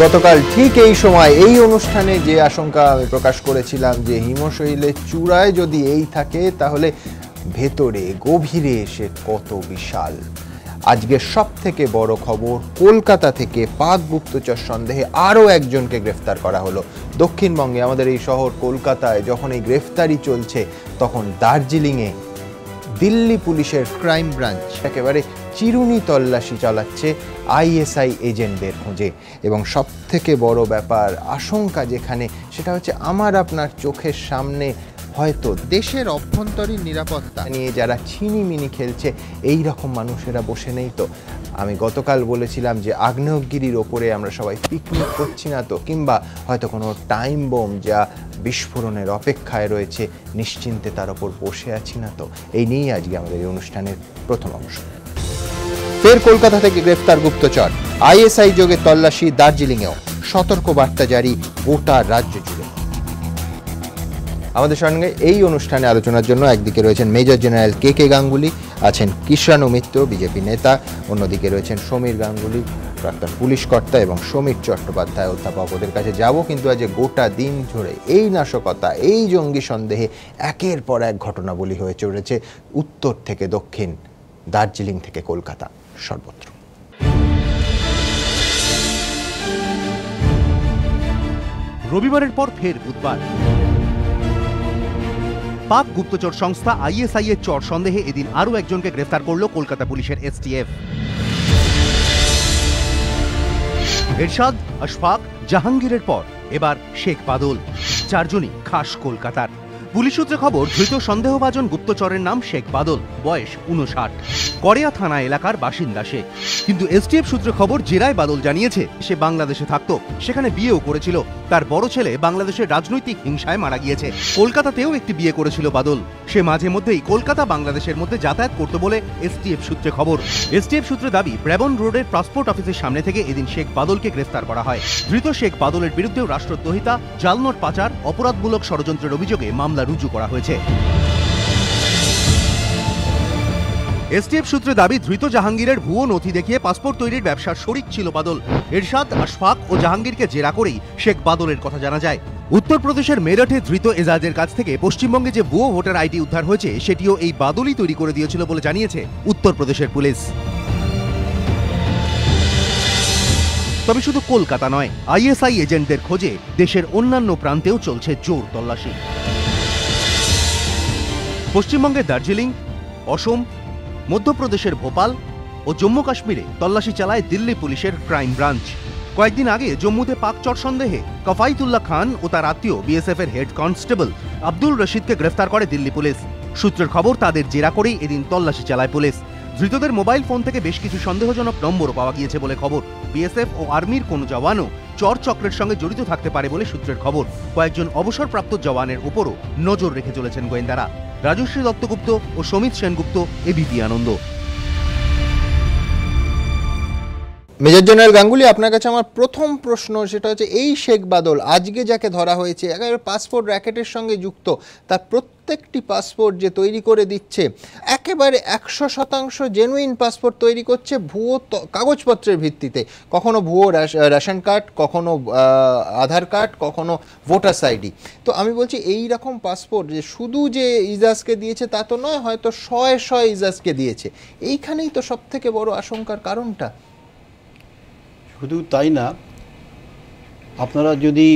গতকাল ঠিক এই সময় এই অনুষ্ঠানে যে আশঙ্কা আমি প্রকাশ করেছিলাম যে হিমশৈলের চূড়ায় যদি এই থাকে তাহলে ভেতরে গভীরে সে কত বিশাল। আজকে সবথেকে বড় খবর, কলকাতা থেকে পাক গুপ্তচর সন্দেহে আরও একজনকে গ্রেফতার করা হলো। দক্ষিণবঙ্গে আমাদের এই শহর কলকাতায় যখন এই গ্রেফতারি চলছে তখন দার্জিলিংয়ে দিল্লি পুলিশের ক্রাইম ব্রাঞ্চ একেবারে চিরুনি তল্লাশি চালাচ্ছে আইএসআই এজেন্টদের খোঁজে। এবং সবথেকে বড় ব্যাপার, আশঙ্কা যেখানে, সেটা হচ্ছে আমার আপনার চোখের সামনে হয়তো দেশের অভ্যন্তরীণ নিরাপত্তা নিয়ে যারা ছিনিমিনি খেলছে এই রকম মানুষেরা বসে নেই তো। আমি গতকাল বলেছিলাম যে আগ্নেয়গিরির ওপরে আমরা সবাই পিকনিক করছি না তো, কিংবা হয়তো কোনো টাইম বোম যা বিস্ফোরণের অপেক্ষায় রয়েছে নিশ্চিন্তে তার ওপর বসে আছি না তো। এই নিয়েই আজকে আমাদের এই অনুষ্ঠানের প্রথম অংশ। ফের কলকাতা থেকে গ্রেফতার গুপ্তচর, আইএসআই যোগে তল্লাশি দার্জিলিংয়েও, সতর্ক বার্তা জারি গোটা রাজ্য জুড়ে। আমাদের সঙ্গে এই অনুষ্ঠানে আলোচনার জন্য একদিকে রয়েছেন মেজর জেনারেল কে গাঙ্গুলি, আছেন কৃষ্ণানু মিত্র বিজেপি নেতা, অন্যদিকে রয়েছেন সমীর গাঙ্গুলি প্রাক্তন পুলিশ কর্তা এবং সমীর চট্টোপাধ্যায় অধ্যাপক। ওদের কাছে যাব, কিন্তু আজ গোটা দিন ধরে এই নাশকতা, এই জঙ্গি সন্দেহে একের পর এক ঘটনাবলী হয়ে চলেছে উত্তর থেকে দক্ষিণ, দার্জিলিং থেকে কলকাতা, সর্বত্র। রবিবারের পর ফের বুধবার পাক গুপ্তচর সংস্থা আইএসআই এর চর সন্দেহে এদিন আরও একজনকে গ্রেফতার করল কলকাতা পুলিশের এসটিএফ। এরশাদ, আশফাক, জাহাঙ্গীরের পর এবার শেখ বাদল, চারজনই খাস কলকাতার। পুলিশ সূত্রে খবর, ধৃত সন্দেহভাজন গুপ্তচরের নাম শেখ বাদল, বয়স 59, করেয়া থানা এলাকার বাসিন্দা সে। কিন্তু এসটিএফ সূত্রে খবর, জেরায় বাদল জানিয়েছে সে বাংলাদেশে থাকতো, সেখানে বিয়েও করেছিল। তার বড় ছেলে বাংলাদেশের রাজনৈতিক হিংসায় মারা গিয়েছে। কলকাতাতেও একটি বিয়ে করেছিল বাদল। সে মাঝে মধ্যেই কলকাতা বাংলাদেশের মধ্যে যাতায়াত করতো বলে এসটিএফ সূত্রে খবর। এসটিএফ সূত্রে দাবি, ব্রেবন রোডের পাসপোর্ট অফিসের সামনে থেকে এদিন শেখ বাদলকে গ্রেফতার করা হয়। ধৃত শেখ বাদলের বিরুদ্ধেও রাষ্ট্রদ্রোহিতা, জালনোট পাচার, অপরাধমূলক ষড়যন্ত্রের অভিযোগে মামলা রুজু করা হয়েছে। এসটিএফ সূত্রে দাবি, ধৃত জাহাঙ্গীরের ভুয়ো নথি দেখিয়ে পাসপোর্ট তৈরির ব্যবসার শরিক ছিল বাদল। এরশাদ, আশফাক ও জাহাঙ্গীরকে জেরা করেই শেখ বাদলের কথা জানা যায়। উত্তরপ্রদেশের মেরঠে ধৃত এজাজের কাছ থেকে পশ্চিমবঙ্গে যে ভুয়ো ভোটার আইডি উদ্ধার হয়েছে সেটিও এই বাদলই তৈরি করে দিয়েছিল বলে জানিয়েছে উত্তরপ্রদেশের পুলিশ। তবে শুধু কলকাতা নয়, আইএসআই এজেন্টদের খোঁজে দেশের অন্যান্য প্রান্তেও চলছে জোর তল্লাশি। পশ্চিমবঙ্গের দার্জিলিং, অসম, মধ্যপ্রদেশের ভোপাল ও জম্মু কাশ্মীরে তল্লাশি চালায় দিল্লি পুলিশের ক্রাইম ব্রাঞ্চ। কয়েকদিন আগে জম্মুতে পাক চর সন্দেহে কফাইতুল্লাহ খান ও তার আত্মীয় বিএসএফ এর হেড কনস্টেবল আব্দুল রশিদকে গ্রেফতার করে দিল্লি পুলিশ। সূত্রের খবর, তাদের জেরা করেই এদিন তল্লাশি চালায় পুলিশ। ধৃতদের মোবাইল ফোন থেকে বেশ কিছু সন্দেহজনক নম্বরও পাওয়া গিয়েছে বলে খবর। বিএসএফ ও আর্মির কোনো জওয়ানও চর চক্রের সঙ্গে জড়িত থাকতে পারে বলে সূত্রের খবর। কয়েকজন অবসরপ্রাপ্ত জওয়ানের উপরও নজর রেখে চলেছেন গোয়েন্দারা। রাজশ্রী দত্তগুপ্ত ও সমিত সেনগুপ্ত, এবিপি আনন্দ। মেজর জেনারেল গাঙ্গুলি, আপনার কাছে আমার প্রথম প্রশ্ন সেটা হচ্ছে, এই শেখ বাদল আজকে যাকে ধরা হয়েছে একেবারে পাসপোর্ট র্যাকেটের সঙ্গে যুক্ত, তার প্রত্যেকটি পাসপোর্ট যে তৈরি করে দিচ্ছে একেবারে 100% জেনুইন পাসপোর্ট তৈরি করছে ভুয়ো কাগজপত্রের ভিত্তিতে। কখনো ভুয়ো রেশন কার্ড, কখনো আধার কার্ড, কখনো ভোটার্স আইডি। তো আমি বলছি, এই রকম পাসপোর্ট যে শুধু যে ইজাজকে দিয়েছে তা তো নয়, হয়তো শয়ে ইজাজকে দিয়েছে। এইখানেই তো সব থেকে বড় আশঙ্কার কারণটা। শুধু তাই না, আপনারা যদি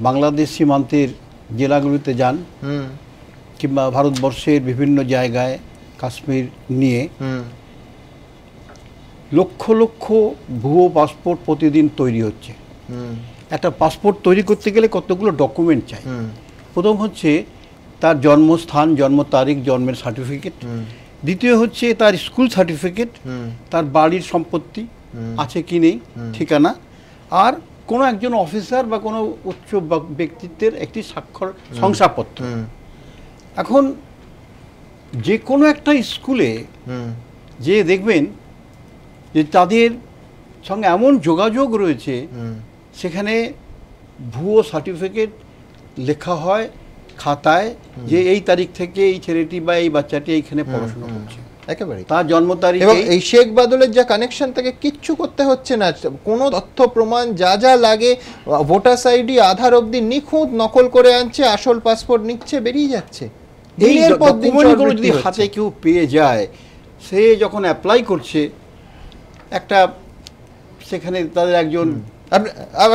বাংলাদেশ সীমান্তের জেলাগুলিতে যান কিংবা ভারতবর্ষের বিভিন্ন জায়গায়, কাশ্মীর নিয়ে লক্ষ লক্ষ ভুয়ো পাসপোর্ট প্রতিদিন তৈরি হচ্ছে। একটা পাসপোর্ট তৈরি করতে গেলে কতগুলো ডকুমেন্ট চাই। প্রথম হচ্ছে তার জন্মস্থান, জন্ম তারিখ, জন্মের সার্টিফিকেট। দ্বিতীয় হচ্ছে তার স্কুল সার্টিফিকেট, তার বাড়ির সম্পত্তি আছে কি নেই, ঠিকানা, আর কোনো একজন অফিসার বা কোনো উচ্চ ব্যক্তিত্বের একটি স্বাক্ষর, শংসাপত্র। এখন যে কোনো একটা স্কুলে যে দেখবেন যে তাদের সঙ্গে এমন যোগাযোগ রয়েছে, সেখানে ভুয়ো সার্টিফিকেট লেখা হয় খাতায় যে এই তারিখ থেকে এই ছেলেটি বা এই বাচ্চাটি এইখানে পড়াশোনা করছে। একেবারে তার জন্ম তারিখ। এবং এই শেখ বাদলের যা কানেকশন তাকে কিচ্ছু করতে হচ্ছে না, কোনো তথ্য প্রমাণ যা যা লাগে ভোটার আইডি আধার অবধি নিখুঁত নকল করে আনছে, আসল পাসপোর্ট নিচ্ছে, বেরিয়ে যাচ্ছে। এই ডকুমেন্টগুলো যদি হাতে কেউ পেয়ে যায়, সে যখন অ্যাপ্লাই করছে একটা, সেখানে তাদের একজন,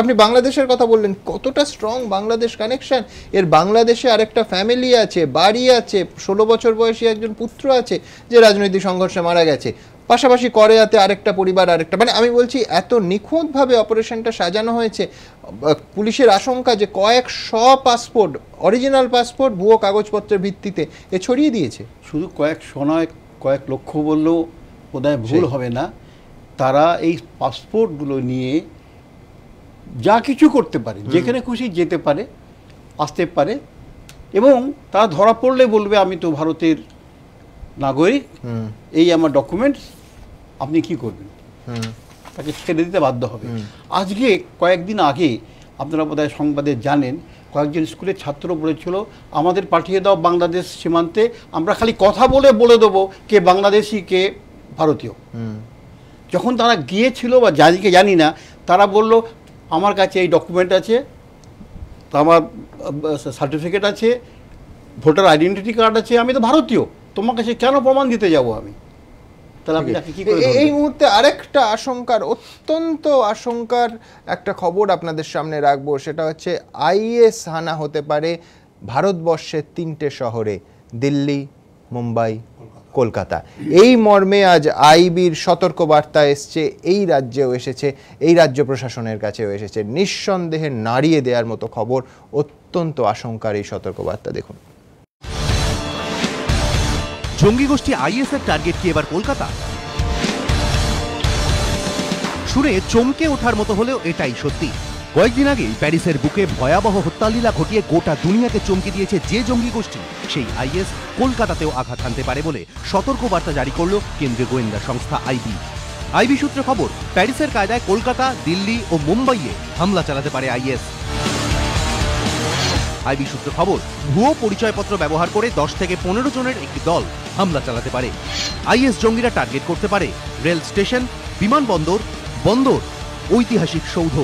আপনি বাংলাদেশের কথা বললেন, কতটা স্ট্রং বাংলাদেশ কানেকশন এর। বাংলাদেশে আরেকটা ফ্যামিলি আছে, বাড়ি আছে, 16 বছর বয়সী একজন পুত্র আছে যে রাজনৈতিক সংঘর্ষে মারা গেছে, পাশাপাশি কোরিয়াতে আরেকটা পরিবার, আরেকটা, মানে আমি বলছি এত নিখুঁতভাবে অপারেশনটা সাজানো হয়েছে। পুলিশের আশঙ্কা যে কয়েকশ পাসপোর্ট, অরিজিনাল পাসপোর্ট ভুয়ো কাগজপত্রের ভিত্তিতে এ ছড়িয়ে দিয়েছে। শুধু কয়েকশো নয়, কয়েক লক্ষ বললেও বোধহয় ভুল হবে না। তারা এই পাসপোর্টগুলো নিয়ে যা কিছু করতে পারে, যেখানে খুশি যেতে পারে, আসতে পারে, এবং তারা ধরা পড়লে বলবে আমি তো ভারতের নাগরিক, এই আমার ডকুমেন্টস, আপনি কি করবেন, তাকে ছেড়ে দিতে বাধ্য হবে। আজকে কয়েকদিন আগে আপনারা বোধহয় সংবাদে জানেন, কয়েকজন স্কুলের ছাত্র বলেছিল আমাদের পাঠিয়ে দাও বাংলাদেশ সীমান্তে, আমরা খালি কথা বলে দেবো কে বাংলাদেশি কে ভারতীয়। যখন তারা গিয়েছিল বা জানি না, তারা বলল আমার কাছে এই ডকুমেন্ট আছে, আমার সার্টিফিকেট আছে, ভোটার আইডেন্টিটি কার্ড আছে, আমি তো ভারতীয়, তোমার কাছে কেন প্রমাণ দিতে যাব আমি? তাহলে আপনি কি করে? এই মুহূর্তে আরেকটা আশঙ্কার, অত্যন্ত আশঙ্কার একটা খবর আপনাদের সামনে রাখবো, সেটা হচ্ছে আইএস হানা হতে পারে ভারতবর্ষের 3টে শহরে, দিল্লি, মুম্বাই, কলকাতা। এই মর্মে আজ আইবির সতর্কবার্তা এসছে, এই রাজ্যেও এসেছে, এই রাজ্য প্রশাসনের কাছেও এসেছে। নিঃসন্দেহে নাড়িয়ে দেওয়ার মতো খবর, অত্যন্ত আশঙ্কার এই সতর্কবার্তা। দেখুন, জঙ্গি গোষ্ঠী আইএস এর টার্গেট কি এবার কলকাতা? শুনে চমকে ওঠার মতো হলেও এটাই সত্যি। কয়েকদিন আগেই প্যারিসের বুকে ভয়াবহ হত্যালীলা ঘটিয়ে গোটা দুনিয়াকে চমকে দিয়েছে যে জঙ্গি গোষ্ঠী, সেই আইএস কলকাতাতেও আঘাত হানতে পারে বলে সতর্কবার্তা জারি করল কেন্দ্রীয় গোয়েন্দা সংস্থা আইবি। আইবি সূত্রে খবর, প্যারিসের কায়দায় কলকাতা, দিল্লি ও মুম্বাইয়ে হামলা চালাতে পারে আইএস। আইবি সূত্রে খবর, ভুয়ো পরিচয়পত্র ব্যবহার করে 10 থেকে 15 জনের একটি দল হামলা চালাতে পারে। আইএস জঙ্গিরা টার্গেট করতে পারে রেল স্টেশন, বিমানবন্দর, বন্দর, ঐতিহাসিক সৌধ।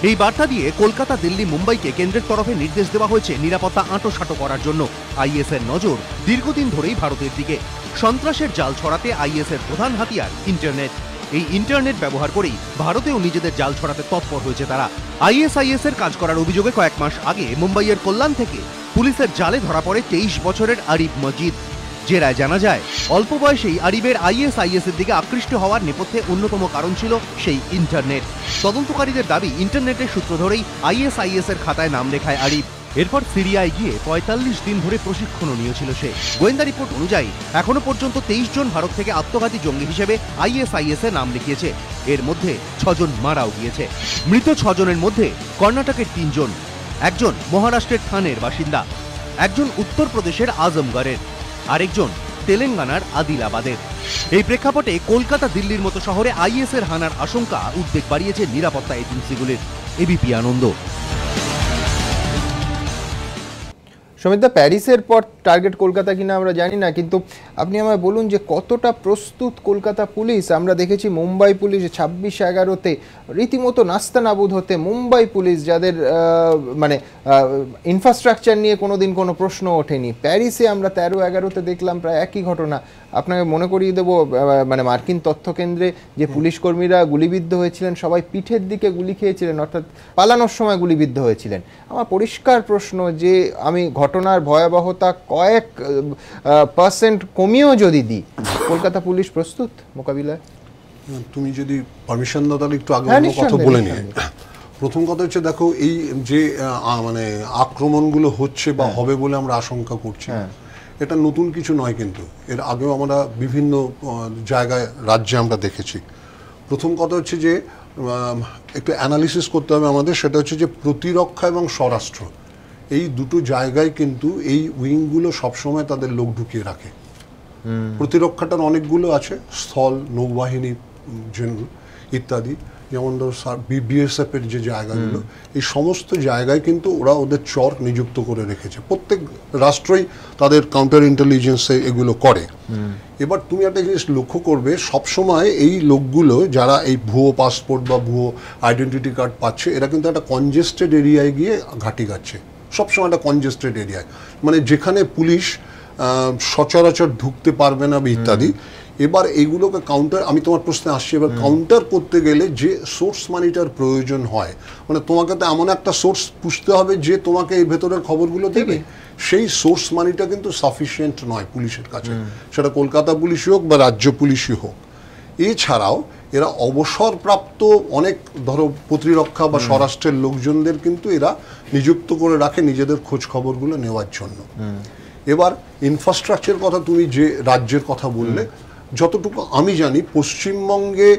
এই বার্তা দিয়ে কলকাতা, দিল্লি, মুম্বাইকে কেন্দ্রের তরফে নির্দেশ দেওয়া হয়েছে নিরাপত্তা আঁটোসাঁটো করার জন্য। আইএস এর নজর দীর্ঘদিন ধরেই ভারতের দিকে। সন্ত্রাসের জাল ছড়াতে আইএস এর প্রধান হাতিয়ার ইন্টারনেট। এই ইন্টারনেট ব্যবহার করেই ভারতেও নিজেদের জাল ছড়াতে তৎপর হয়েছে তারা। আইএস এর কাজ করার অভিযোগে কয়েক মাস আগে মুম্বাইয়ের কল্যাণ থেকে পুলিশের জালে ধরা পড়ে 23 বছরের আরিফ মজিদ। জেরায় জানা যায়, অল্প বয়সেই আরিফের আইএস এর দিকে আকৃষ্ট হওয়ার নেপথ্যে অন্যতম কারণ ছিল সেই ইন্টারনেট। তদন্তকারীদের দাবি, ইন্টারনেটের সূত্র ধরেই আইএস এর খাতায় নাম লেখায় আরিফ। এরপর সিরিয়ায় গিয়ে 45 দিন ধরে প্রশিক্ষণও নিয়েছিল সে। গোয়েন্দা রিপোর্ট অনুযায়ী এখনো পর্যন্ত 23 জন ভারত থেকে আত্মঘাতী জঙ্গি হিসেবে আইএস এ নাম লিখিয়েছে। এর মধ্যে 6 জন মারাও গিয়েছে। মৃত 6 জনের মধ্যে কর্ণাটকের 3 জন, একজন মহারাষ্ট্রের থানের বাসিন্দা, একজন উত্তরপ্রদেশের আজমগড়ের, আরেকজন তেলেঙ্গানার আদিলাবাদের। এই প্রেক্ষাপটে কলকাতা, দিল্লির মতো শহরে আইএস এর হানার আশঙ্কা উদ্বেগ বাড়িয়েছে নিরাপত্তা এজেন্সিগুলির। এবিপি আনন্দ। সমিতদা, প্যারিসের পর টার্গেট কলকাতা কিনা আমরা জানি না, কিন্তু আপনি আমায় বলুন যে কতটা প্রস্তুত কলকাতা পুলিশ। আমরা দেখেছি মুম্বাই পুলিশ 26/11-তে রীতিমতো নাস্তানাবুদ হতে, মুম্বাই পুলিশ যাদের মানে ইনফ্রাস্ট্রাকচার নিয়ে কোনোদিন কোনো প্রশ্ন ওঠেনি, প্যারিসে আমরা 13/11-তে দেখলাম প্রায় একই ঘটনা। আপনাকে মনে করিয়ে দেবো, মানে মার্কিন তথ্য কেন্দ্রে যে পুলিশ কর্মীরা গুলিবিদ্ধ হয়েছিলেন সবাই পিঠের দিকে গুলি খেয়েছিলেন, অর্থাৎ পালানোর সময় গুলিবিদ্ধ হয়েছিলেন। আমার পরিষ্কার প্রশ্ন যে আমি ঘটনার ভয়াবহতা কয়েক % কমিয়েও যদি দিই, কলকাতা পুলিশ প্রস্তুত মোকাবিলায়? তুমি যদি পারমিশন দাও তাহলে একটু আগে কথা বলে নিই। প্রথম কথা হচ্ছে, দেখো এই যে মানে আক্রমণগুলো হচ্ছে বা হবে বলে আমরা আশঙ্কা করছি, এটা নতুন কিছু নয়, কিন্তু এর আগেও আমরা বিভিন্ন জায়গায় রাজ্যে আমরা দেখেছি। প্রথম কথা হচ্ছে যে একটু অ্যানালিসিস করতে হবে আমাদের, সেটা হচ্ছে যে প্রতিরক্ষা এবং স্বরাষ্ট্র এই দুটো জায়গায় কিন্তু এই উইংগুলো সবসময় তাদের লোক ঢুকিয়ে রাখে। প্রতিরক্ষাটার অনেকগুলো আছে, স্থল, নৌবাহিনী, ইত্যাদি, যেমন ধর BSF এর যে জায়গাগুলো, এই সমস্ত জায়গায় কিন্তু ওরা ওদের চর নিযুক্ত করে রেখেছে। প্রত্যেক রাষ্ট্রই তাদের কাউন্টার ইন্টেলিজেন্সে এগুলো করে। এবার তুমি একটা জিনিস লক্ষ্য করবে, সবসময় এই লোকগুলো যারা এই ভুয়ো পাসপোর্ট বা ভুয়ো আইডেন্টিটি কার্ড পাচ্ছে, এরা কিন্তু একটা কনজেস্টেড এরিয়ায় গিয়ে ঘাঁটি গাচ্ছে, সবসময় একটা কনজেস্টেড এরিয়ায়, মানে যেখানে পুলিশ সচরাচর ঢুকতে পারবে না ইত্যাদি। এবার এইগুলোকে কাউন্টার, আমি তোমার প্রশ্নে আসছি, এবার কাউন্টার করতে গেলে যে সোর্স মানিটার প্রয়োজন হয়, মানে তোমাকে তো এমন একটা সোর্স পুষতে হবে যে তোমাকে এই ভেতরের খবরগুলো দেবে, সেই সোর্স মানিটা কিন্তু সাফিসিয়েন্ট নয় পুলিশের কাছে, সেটা কলকাতা পুলিশই হোক বা রাজ্য পুলিশই হোক। এছাড়াও এরা অবসরপ্রাপ্ত অনেক ধরো প্রতিরক্ষা বা স্বরাষ্ট্রের লোকজনদের কিন্তু এরা নিযুক্ত করে রাখে নিজেদের খোঁজ খবরগুলো নেওয়ার জন্য। এবার ইনফ্রাস্ট্রাকচার কথা তুমি যে রাজ্যের কথা বললে, যতটুকু আমি জানি পশ্চিমবঙ্গে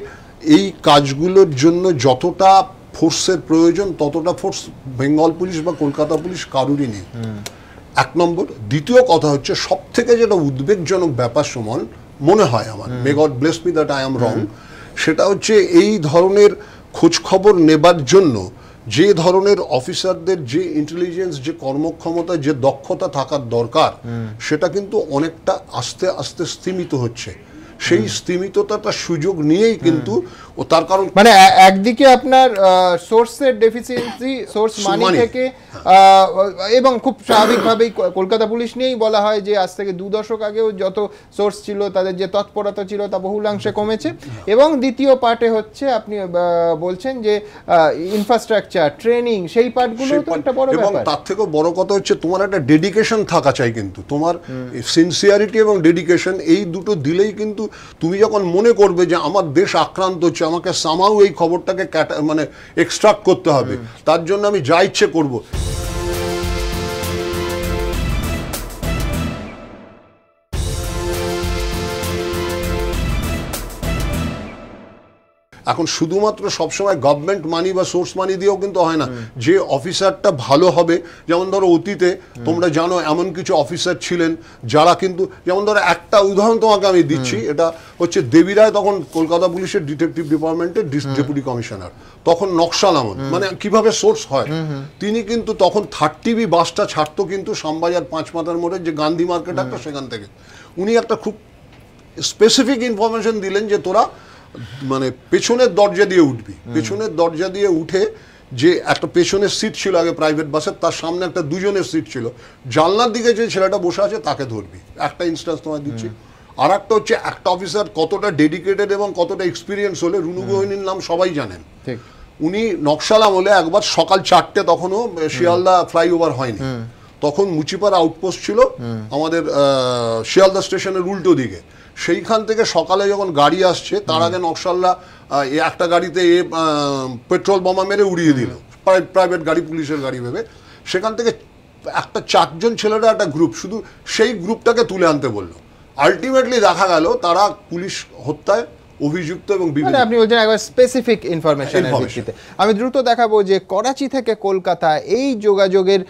এই কাজগুলোর জন্য যতটা ফোর্সের প্রয়োজন ততটা ফোর্স বেঙ্গল পুলিশ বা কলকাতা পুলিশ কারুরই নেই, এক নম্বর। দ্বিতীয় কথা হচ্ছে, সব থেকে যেটা উদ্বেগজনক ব্যাপার সমান মনে হয় আমার, may God bless me that I am রং, সেটা হচ্ছে এই ধরনের খোঁজ খবর নেবার জন্য যে ধরনের অফিসারদের যে ইন্টেলিজেন্স, যে কর্মক্ষমতা, যে দক্ষতা থাকার দরকার, সেটা কিন্তু অনেকটা আস্তে আস্তে স্তিমিত হচ্ছে। সেই স্তিমিততাটা সুযোগ নিয়েই কিন্তু ও, তার কারণ মানে একদিকে আপনার সোর্সের ডেফিসিয়েন্সি, সোর্স মানি থেকে, এবং খুব স্বাভাবিকভাবেই কলকাতা পুলিশ নিয়েই বলা হয় যে আজ থেকে 2 দশক আগেও যত সোর্স ছিল, তাদের যে তৎপরতা ছিল তা বহুলাংশে কমেছে। এবং দ্বিতীয় পার্টে হচ্ছে আপনি বলছেন যে ইনফ্রাস্ট্রাকচার, ট্রেনিং, সেই পার্টগুলো তো একটা বড় ব্যাপার। এবং তার থেকেও বড় কথা হচ্ছে তোমার একটা ডেডিকেশন থাকা চাই, কিন্তু তোমার সিনসিয়ারিটি এবং ডেডিকেশন, এই দুটো দিলেই কিন্তু তুমি যখন মনে করবে যে আমার দেশ আক্রান্ত হচ্ছে, আমাকে সামাও এই খবরটাকে মানে এক্সট্রাক্ট করতে হবে, তার জন্য আমি যা ইচ্ছে করব। এখন শুধুমাত্র সবসময় গভর্নমেন্ট মানি বা সোর্স মানি দিয়েও কিন্তু হয় না। যে অফিসারটা ভালো হবে, যেমন ধরো অতীতে তোমরা জানো এমন কিছু অফিসার ছিলেন যারা কিন্তু, যেমন ধরো একটা উদাহরণ তোমাকে আমি দিচ্ছি, এটা হচ্ছে দেবী রায় তখন কলকাতা পুলিশের ডিটেকটিভ ডিপার্টমেন্টের ডেপুটি কমিশনার, তখন নকশাল আমল, মানে কিভাবে সোর্স হয়, তিনি কিন্তু তখন 30B বাসটা ছাড়তো কিন্তু শ্যামবাজার 5 মাথার মোড়ে যে গান্ধী মার্কেট একটা, সেখান থেকে উনি একটা খুব স্পেসিফিক ইনফরমেশন দিলেন যে তোরা মানে পেছনের দরজা দিয়ে উঠবি, পেছনের দরজা দিয়ে উঠে যে একটা পেছনের সিট ছিল আগে প্রাইভেট বাসের, তার সামনে একটা 2 জনের সিট ছিল, জানলার দিকে যে ছেলেটা বসে আছে তাকে ধরবি। একটা ইনস্ট্যান্স তোমায় দিচ্ছি। আর একটা হচ্ছে, একটা অফিসার কতটা ডেডিকেটেড এবং কতটা এক্সপিরিয়েন্স হলে, রুনু গোহিনীর নাম সবাই জানেন, উনি নকশাল আমলে একবার সকাল 4টে, তখনও শিয়ালদা ফ্লাইওভার হয়নি, তখন মুচিপাড়া আউটপোস্ট ছিল আমাদের শিয়ালদা স্টেশনের উল্টো দিকে, সেইখান থেকে সকালে যখন গাড়ি আসছে তার আগে নকশালরা একটা গাড়িতে পেট্রোল বোমা মেরে উড়িয়ে দিল, প্রাইভেট গাড়ি, পুলিশের গাড়ি ভেবে। সেখান থেকে একটা 4 জন ছেলেরা একটা গ্রুপ, শুধু সেই গ্রুপটাকে তুলে আনতে বললো। আলটিমেটলি দেখা গেল তারা পুলিশ হত্যায় অভিযুক্ত এবং মানে আপনি বলছেন একবার স্পেসিফিক ইনফরমেশনের ভিত্তিতে। আমি দ্রুত দেখাবো যে করাচি থেকে কলকাতা এই যোগাযোগের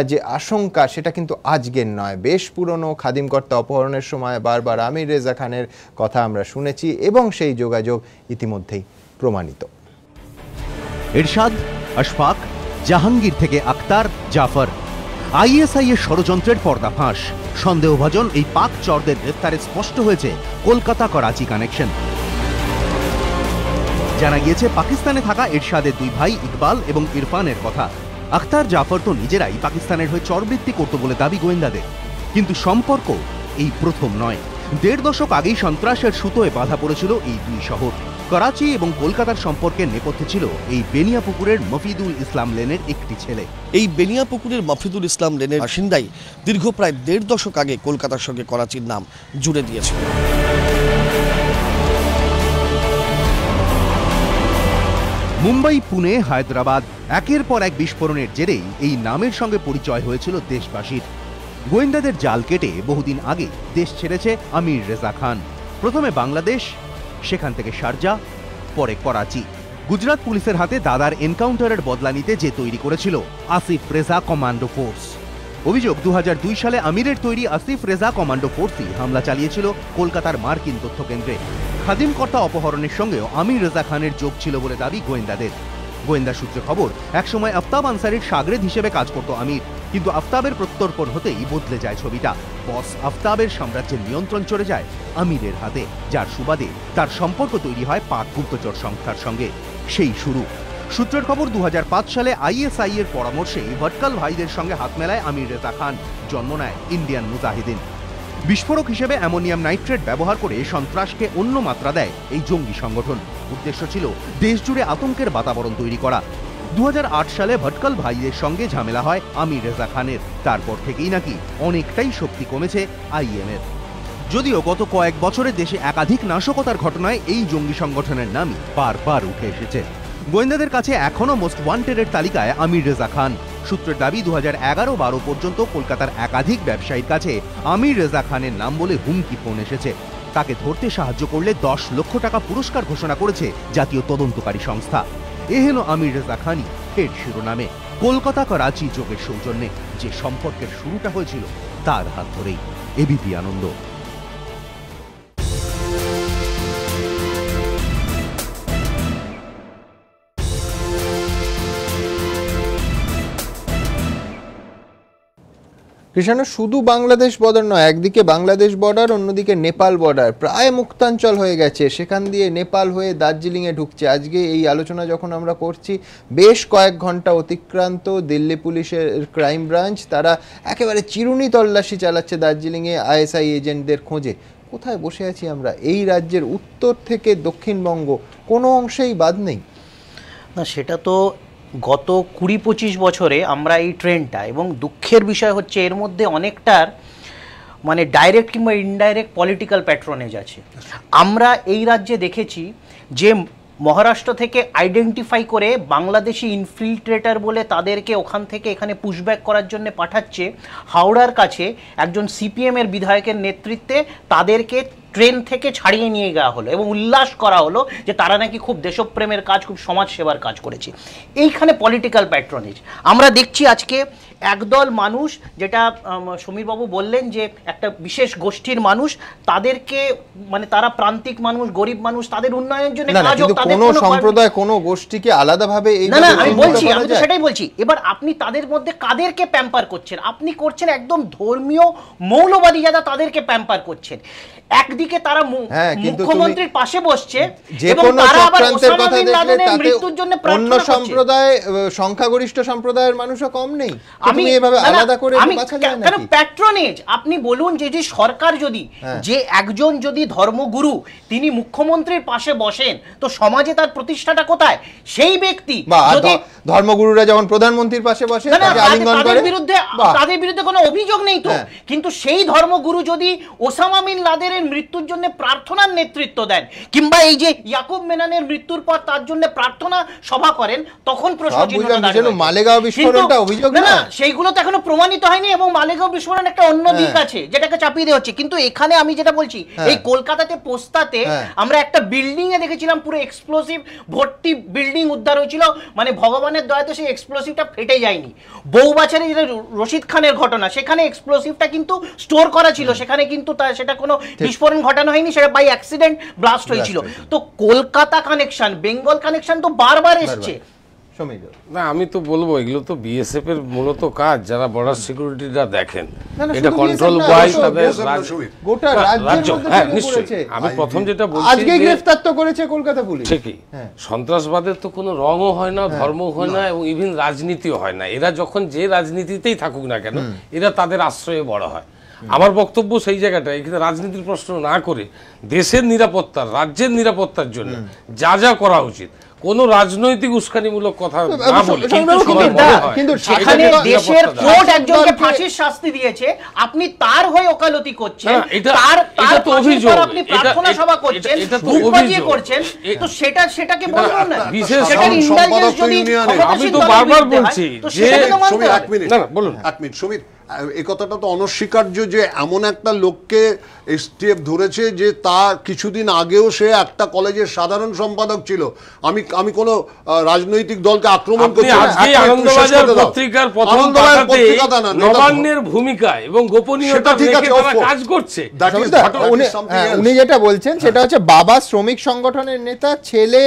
যে আশঙ্কা, সেটা কিন্তু আজকের নয়, বেশ পুরনো। খাদিমকর্তা অপহরণের সময় বারবার আমির রেজা খানের কথা আমরা শুনেছি এবং সেই যোগাযোগ ইতিমধ্যেই প্রমাণিত। এরশাদ, আশফাক, জাহাঙ্গীর থেকে আক্তার, জাফর, ISI এর ষড়যন্ত্রের পর্দাফাঁস। সন্দেহভাজন এই পাক চরদের গ্রেফতারে স্পষ্ট হয়েছে কলকাতা করাচি কানেকশন। জানা গিয়েছে পাকিস্তানে থাকা এরশাদের 2 ভাই ইকবাল এবং ইরফানের কথা। আখতার, জাফর তো নিজেরাই পাকিস্তানের হয়ে চরবৃত্তি করত বলে দাবি গোয়েন্দাদের, কিন্তু সম্পর্ক এই প্রথম নয়। 1.5 দশক আগেই সন্ত্রাসের সুতোয় বাধা পড়েছিল এই 2 শহর। করাচি এবং কলকাতার সম্পর্কের নেপথ্যে ছিল এই বেনিয়াপুকুরের মফিদুল ইসলাম লেনের একটি ছেলে। এই বেনিয়াপুকুরের মফিদুল ইসলাম লেনের বাসিন্দাই দীর্ঘ প্রায় 1.5 দশক আগে কলকাতার সঙ্গে করাচির নাম জুড়ে দিয়েছিল। মুম্বাই, পুনে, হায়দ্রাবাদ, একের পর এক বিস্ফোরণের জেরেই এই নামের সঙ্গে পরিচয় হয়েছিল দেশবাসীর। গোয়েন্দাদের জাল কেটে বহুদিন আগে দেশ ছেড়েছে আমির রেজা খান। প্রথমে বাংলাদেশ, সেখান থেকে শারজা, পরে করাচি। গুজরাট পুলিশের হাতে দাদার এনকাউন্টারের বদলা নিতে যে তৈরি করেছিল আসিফ রেজা কমান্ডো ফোর্স। অভিযোগ 2002 সালে আমিরের তৈরি আসিফ রেজা কমান্ডো ফোর্সই হামলা চালিয়েছিল কলকাতার মার্কিন তথ্য কেন্দ্রে। খাদিম কর্তা অপহরণের সঙ্গেও আমির রেজা খানের যোগ ছিল বলে দাবি গোয়েন্দাদের। গোয়েন্দা সূত্রে খবর, একসময় আফতাব আনসারির শাগরেদ হিসেবে কাজ করত আমির, কিন্তু আফতাবের প্রত্যর্পণ হতেই বদলে যায় ছবিটা। বস আফতাবের সাম্রাজ্যের নিয়ন্ত্রণ চলে যায় আমিরের হাতে, যার সুবাদে তার সম্পর্ক তৈরি হয় পাক গুপ্তচর সংস্থার সঙ্গে। সেই শুরু। সূত্রের খবর, 2005 সালে ISI এর পরামর্শে ভটকাল ভাইদের সঙ্গে হাত মেলায় আমির রেজা খান, জন্ম নেয় ইন্ডিয়ান মুজাহিদিন। বিস্ফোরক হিসেবে অ্যামোনিয়াম নাইট্রেট ব্যবহার করে সন্ত্রাসকে অন্য মাত্রা দেয় এই জঙ্গি সংগঠন। উদ্দেশ্য ছিল দেশজুড়ে আতঙ্কের বাতাবরণ তৈরি করা। 2008 সালে ভটকাল ভাইদের সঙ্গে ঝামেলা হয় আমির রেজা খানের। তারপর থেকেই নাকি অনেকটাই শক্তি কমেছে IM এর। যদিও গত কয়েক বছরে দেশে একাধিক নাশকতার ঘটনায় এই জঙ্গি সংগঠনের নামই বারবার উঠে এসেছে। গোয়েন্দাদের কাছে এখনও মোস্ট ওয়ান্টেডের তালিকায় আমির রেজা খান। সূত্রের দাবি, 2011-12 পর্যন্ত কলকাতার একাধিক ব্যবসায়ীর কাছে আমির রেজা খানের নাম বলে হুমকি ফোন এসেছে। তাকে ধরতে সাহায্য করলে 10 লক্ষ টাকা পুরস্কার ঘোষণা করেছে জাতীয় তদন্তকারী সংস্থা। এ হলো আমির রেজা খানই ফের শিরোনামে। কলকাতা করাচি যোগের সৌজন্যে যে সম্পর্কের শুরুটা হয়েছিল তার হাত ধরেই। ABP আনন্দ। কৃষ্ণ, শুধু বাংলাদেশ বর্ডার নয়, একদিকে বাংলাদেশ বর্ডার, অন্যদিকে নেপাল বর্ডার প্রায় মুক্তাঞ্চল হয়ে গেছে। সেখান দিয়ে নেপাল হয়ে দার্জিলিংয়ে ঢুকছে। আজকে এই আলোচনা যখন আমরা করছি, বেশ কয়েক ঘন্টা অতিক্রান্ত। দিল্লি পুলিশের ক্রাইম ব্রাঞ্চ তারা একেবারে চিরুনি তল্লাশি চালাচ্ছে দার্জিলিংয়ে ISI এজেন্টদের খোঁজে। কোথায় বসে আছি আমরা? এই রাজ্যের উত্তর থেকে দক্ষিণবঙ্গ কোনো অংশেই বাদ নেই। না, সেটা তো গত 20-25 বছরে আমরা এই ট্রেন্ডটা, এবং দুঃখের বিষয় হচ্ছে এর মধ্যে অনেকটার মানে ডাইরেক্ট কিংবা ইনডাইরেক্ট পলিটিক্যাল প্যাট্রনেজ আছে। আমরা এই রাজ্যে দেখেছি যে মহারাষ্ট্র থেকে আইডেন্টিফাই করে বাংলাদেশি ইনফিল্ট্রেটার বলে তাদেরকে ওখান থেকে এখানে পুশব্যাক করার জন্য পাঠাচ্ছে। হাওড়ার কাছে একজন CPM এর বিধায়কের নেতৃত্বে তাদেরকে ট্রেন থেকে ছাড়িয়ে নিয়ে যাওয়া হলো এবং উল্লাস করা হলো যে তারা নাকি খুব দেশপ্রেমের কাজ, খুব সমাজ সেবার কাজ করেছে। এইখানে পলিটিক্যাল প্যাট্রনেজ আমরা দেখছি। আজকে একদল মানুষ, যেটা সমীরবাবু বললেন যে একটা বিশেষ গোষ্ঠীর মানুষ, তাদেরকে মানে তারা প্রান্তিক মানুষ, গরিব মানুষ, তাদের উন্নয়নের জন্য কাজ হোক, তাদের কোনো সম্প্রদায় কোনো গোষ্ঠীকে আলাদাভাবে এই না, আমি বলছি, আমি তো সেটাই বলছি। এবার আপনি তাদের মধ্যে কাদেরকে প্যাম্পার করছেন? আপনি করছেন একদম ধর্মীয় মৌলবাদী যারা, তাদেরকে প্যাম্পার করছেন। একদিকে তারা মুখ্যমন্ত্রীর পাশে বসছে এবং তারা আবার ওসামা বিন লাদেনের মৃত্যুর জন্য প্রার্থনা করছে। সম্প্রদায়, সংখ্যাগরিষ্ঠ সম্প্রদায়ের মানুষও কম নেই। আমি এভাবে আলাদা করে বাছা যায় না। কেন প্যাট্রনেজ? আপনি বলুন যে সরকার যদি, যে একজন যদি ধর্মগুরু তিনি মুখ্যমন্ত্রীর পাশে বসেন, তো সমাজে তার প্রতিষ্ঠাটা কোথায়? সেই ব্যক্তি যদি ধর্মগুরুরা যখন প্রধানমন্ত্রীর পাশে বসে, তাদের বিরুদ্ধে কোনো অভিযোগ নেই তো, কিন্তু সেই ধর্মগুরু যদি ওসামা বিন লাদেনের মৃত্যুর জন্য প্রার্থনার নেতৃত্ব দেন, কিংবা এই যে ইয়াকুব মেনানের মৃত্যুর পর তার জন্য প্রার্থনা সভা করেন, তখন প্রশ্ন মালেগাঁও বিস্ফোরণটা অভিযোগ না, সেইগুলো তো এখনো প্রমাণিত হয়নি। এবং মালেগাঁও বিস্ফোরণ একটা অন্য দিক আছে যেটাকে চাপিয়ে দেওয়া হচ্ছে। কিন্তু এখানে আমি যেটা বলছি, এই কলকাতাতে পোস্তাতে আমরা একটা বিল্ডিং এ দেখেছিলাম পুরো এক্সপ্লোসিভ ভর্তি বিল্ডিং উদ্ধার হয়েছিল, মানে ভগবানের দয়াতে সেই এক্সপ্লোসিভটা ফেটে যায়নি। বউবাছারে যেটা রশিদ খানের ঘটনা, সেখানে এক্সপ্লোসিভটা কিন্তু স্টোর করা ছিল, সেখানে কিন্তু সেটা কোনো বিস্ফোরণ ঘটানো হয়নি, সেটা বাই অ্যাক্সিডেন্ট ব্লাস্ট হয়েছিল। তো কলকাতা কানেকশন, বেঙ্গল কানেকশন তো বারবার এসছে। না, আমি তো বলবো এগুলো তো BSF এর মূলত কাজ, যারা বর্ডার সিকিউরিটিটা দেখেন, এটা কন্ট্রোল বাই তাদের গোটা রাজ্য। হ্যাঁ, নিশ্চয়ই। আমি প্রথম যেটা বলছি, আজকে গ্রেফতার তো করেছে কলকাতা পুলিশ। ঠিকই, সন্ত্রাসবাদের তো কোনো রঙও হয় না, ধর্মও হয় না, এবং ইভেন রাজনীতিও হয় না। এরা যখন যে রাজনীতিতেই থাকুক না কেন, এরা তাদের আশ্রয়ে বড় হয়। আমার বক্তব্য সেই জায়গাটা, এখানে রাজনীতির প্রশ্ন না করে দেশের নিরাপত্তার, রাজ্যের নিরাপত্তার জন্য যা যা করা উচিত, কোন রাজনৈতিক উস্কানিমূলক কথা না বলে, কিন্তু সেখানে দেশের কোর্ট একজনকে ফাঁসির শাস্তি দিয়েছে, আপনি তার হয়ে ওকালতি করছেন, এটা তো অভিযোগ, আপনি প্রার্থনা সভা করছেন, বুকবাজি করছেন, তো সেটাকে বলুন না বিশেষ সম্পাদক। আমি তো বারবার বলছি যে, এক মিনিট বলুন, এক মিনিট সমীর, এই কথাটা তো অনস্বীকার্য যে এমন একটা লোককে স্টেপ ধরেছে যে তা কিছুদিন আগেও সে একটা কলেজের সাধারণ সম্পাদক ছিল। আমি কোনো রাজনৈতিক দলকে আক্রমণ করছি না। আজকে আনন্দবাজার পত্রিকার প্রথম পাতাতে নবান্নের ভূমিকা এবং গোপনীয়তা রেখে তারা কাজ করছে। উনি যেটা বলছেন সেটা হচ্ছে বাবা শ্রমিক সংগঠনের নেতা, ছেলে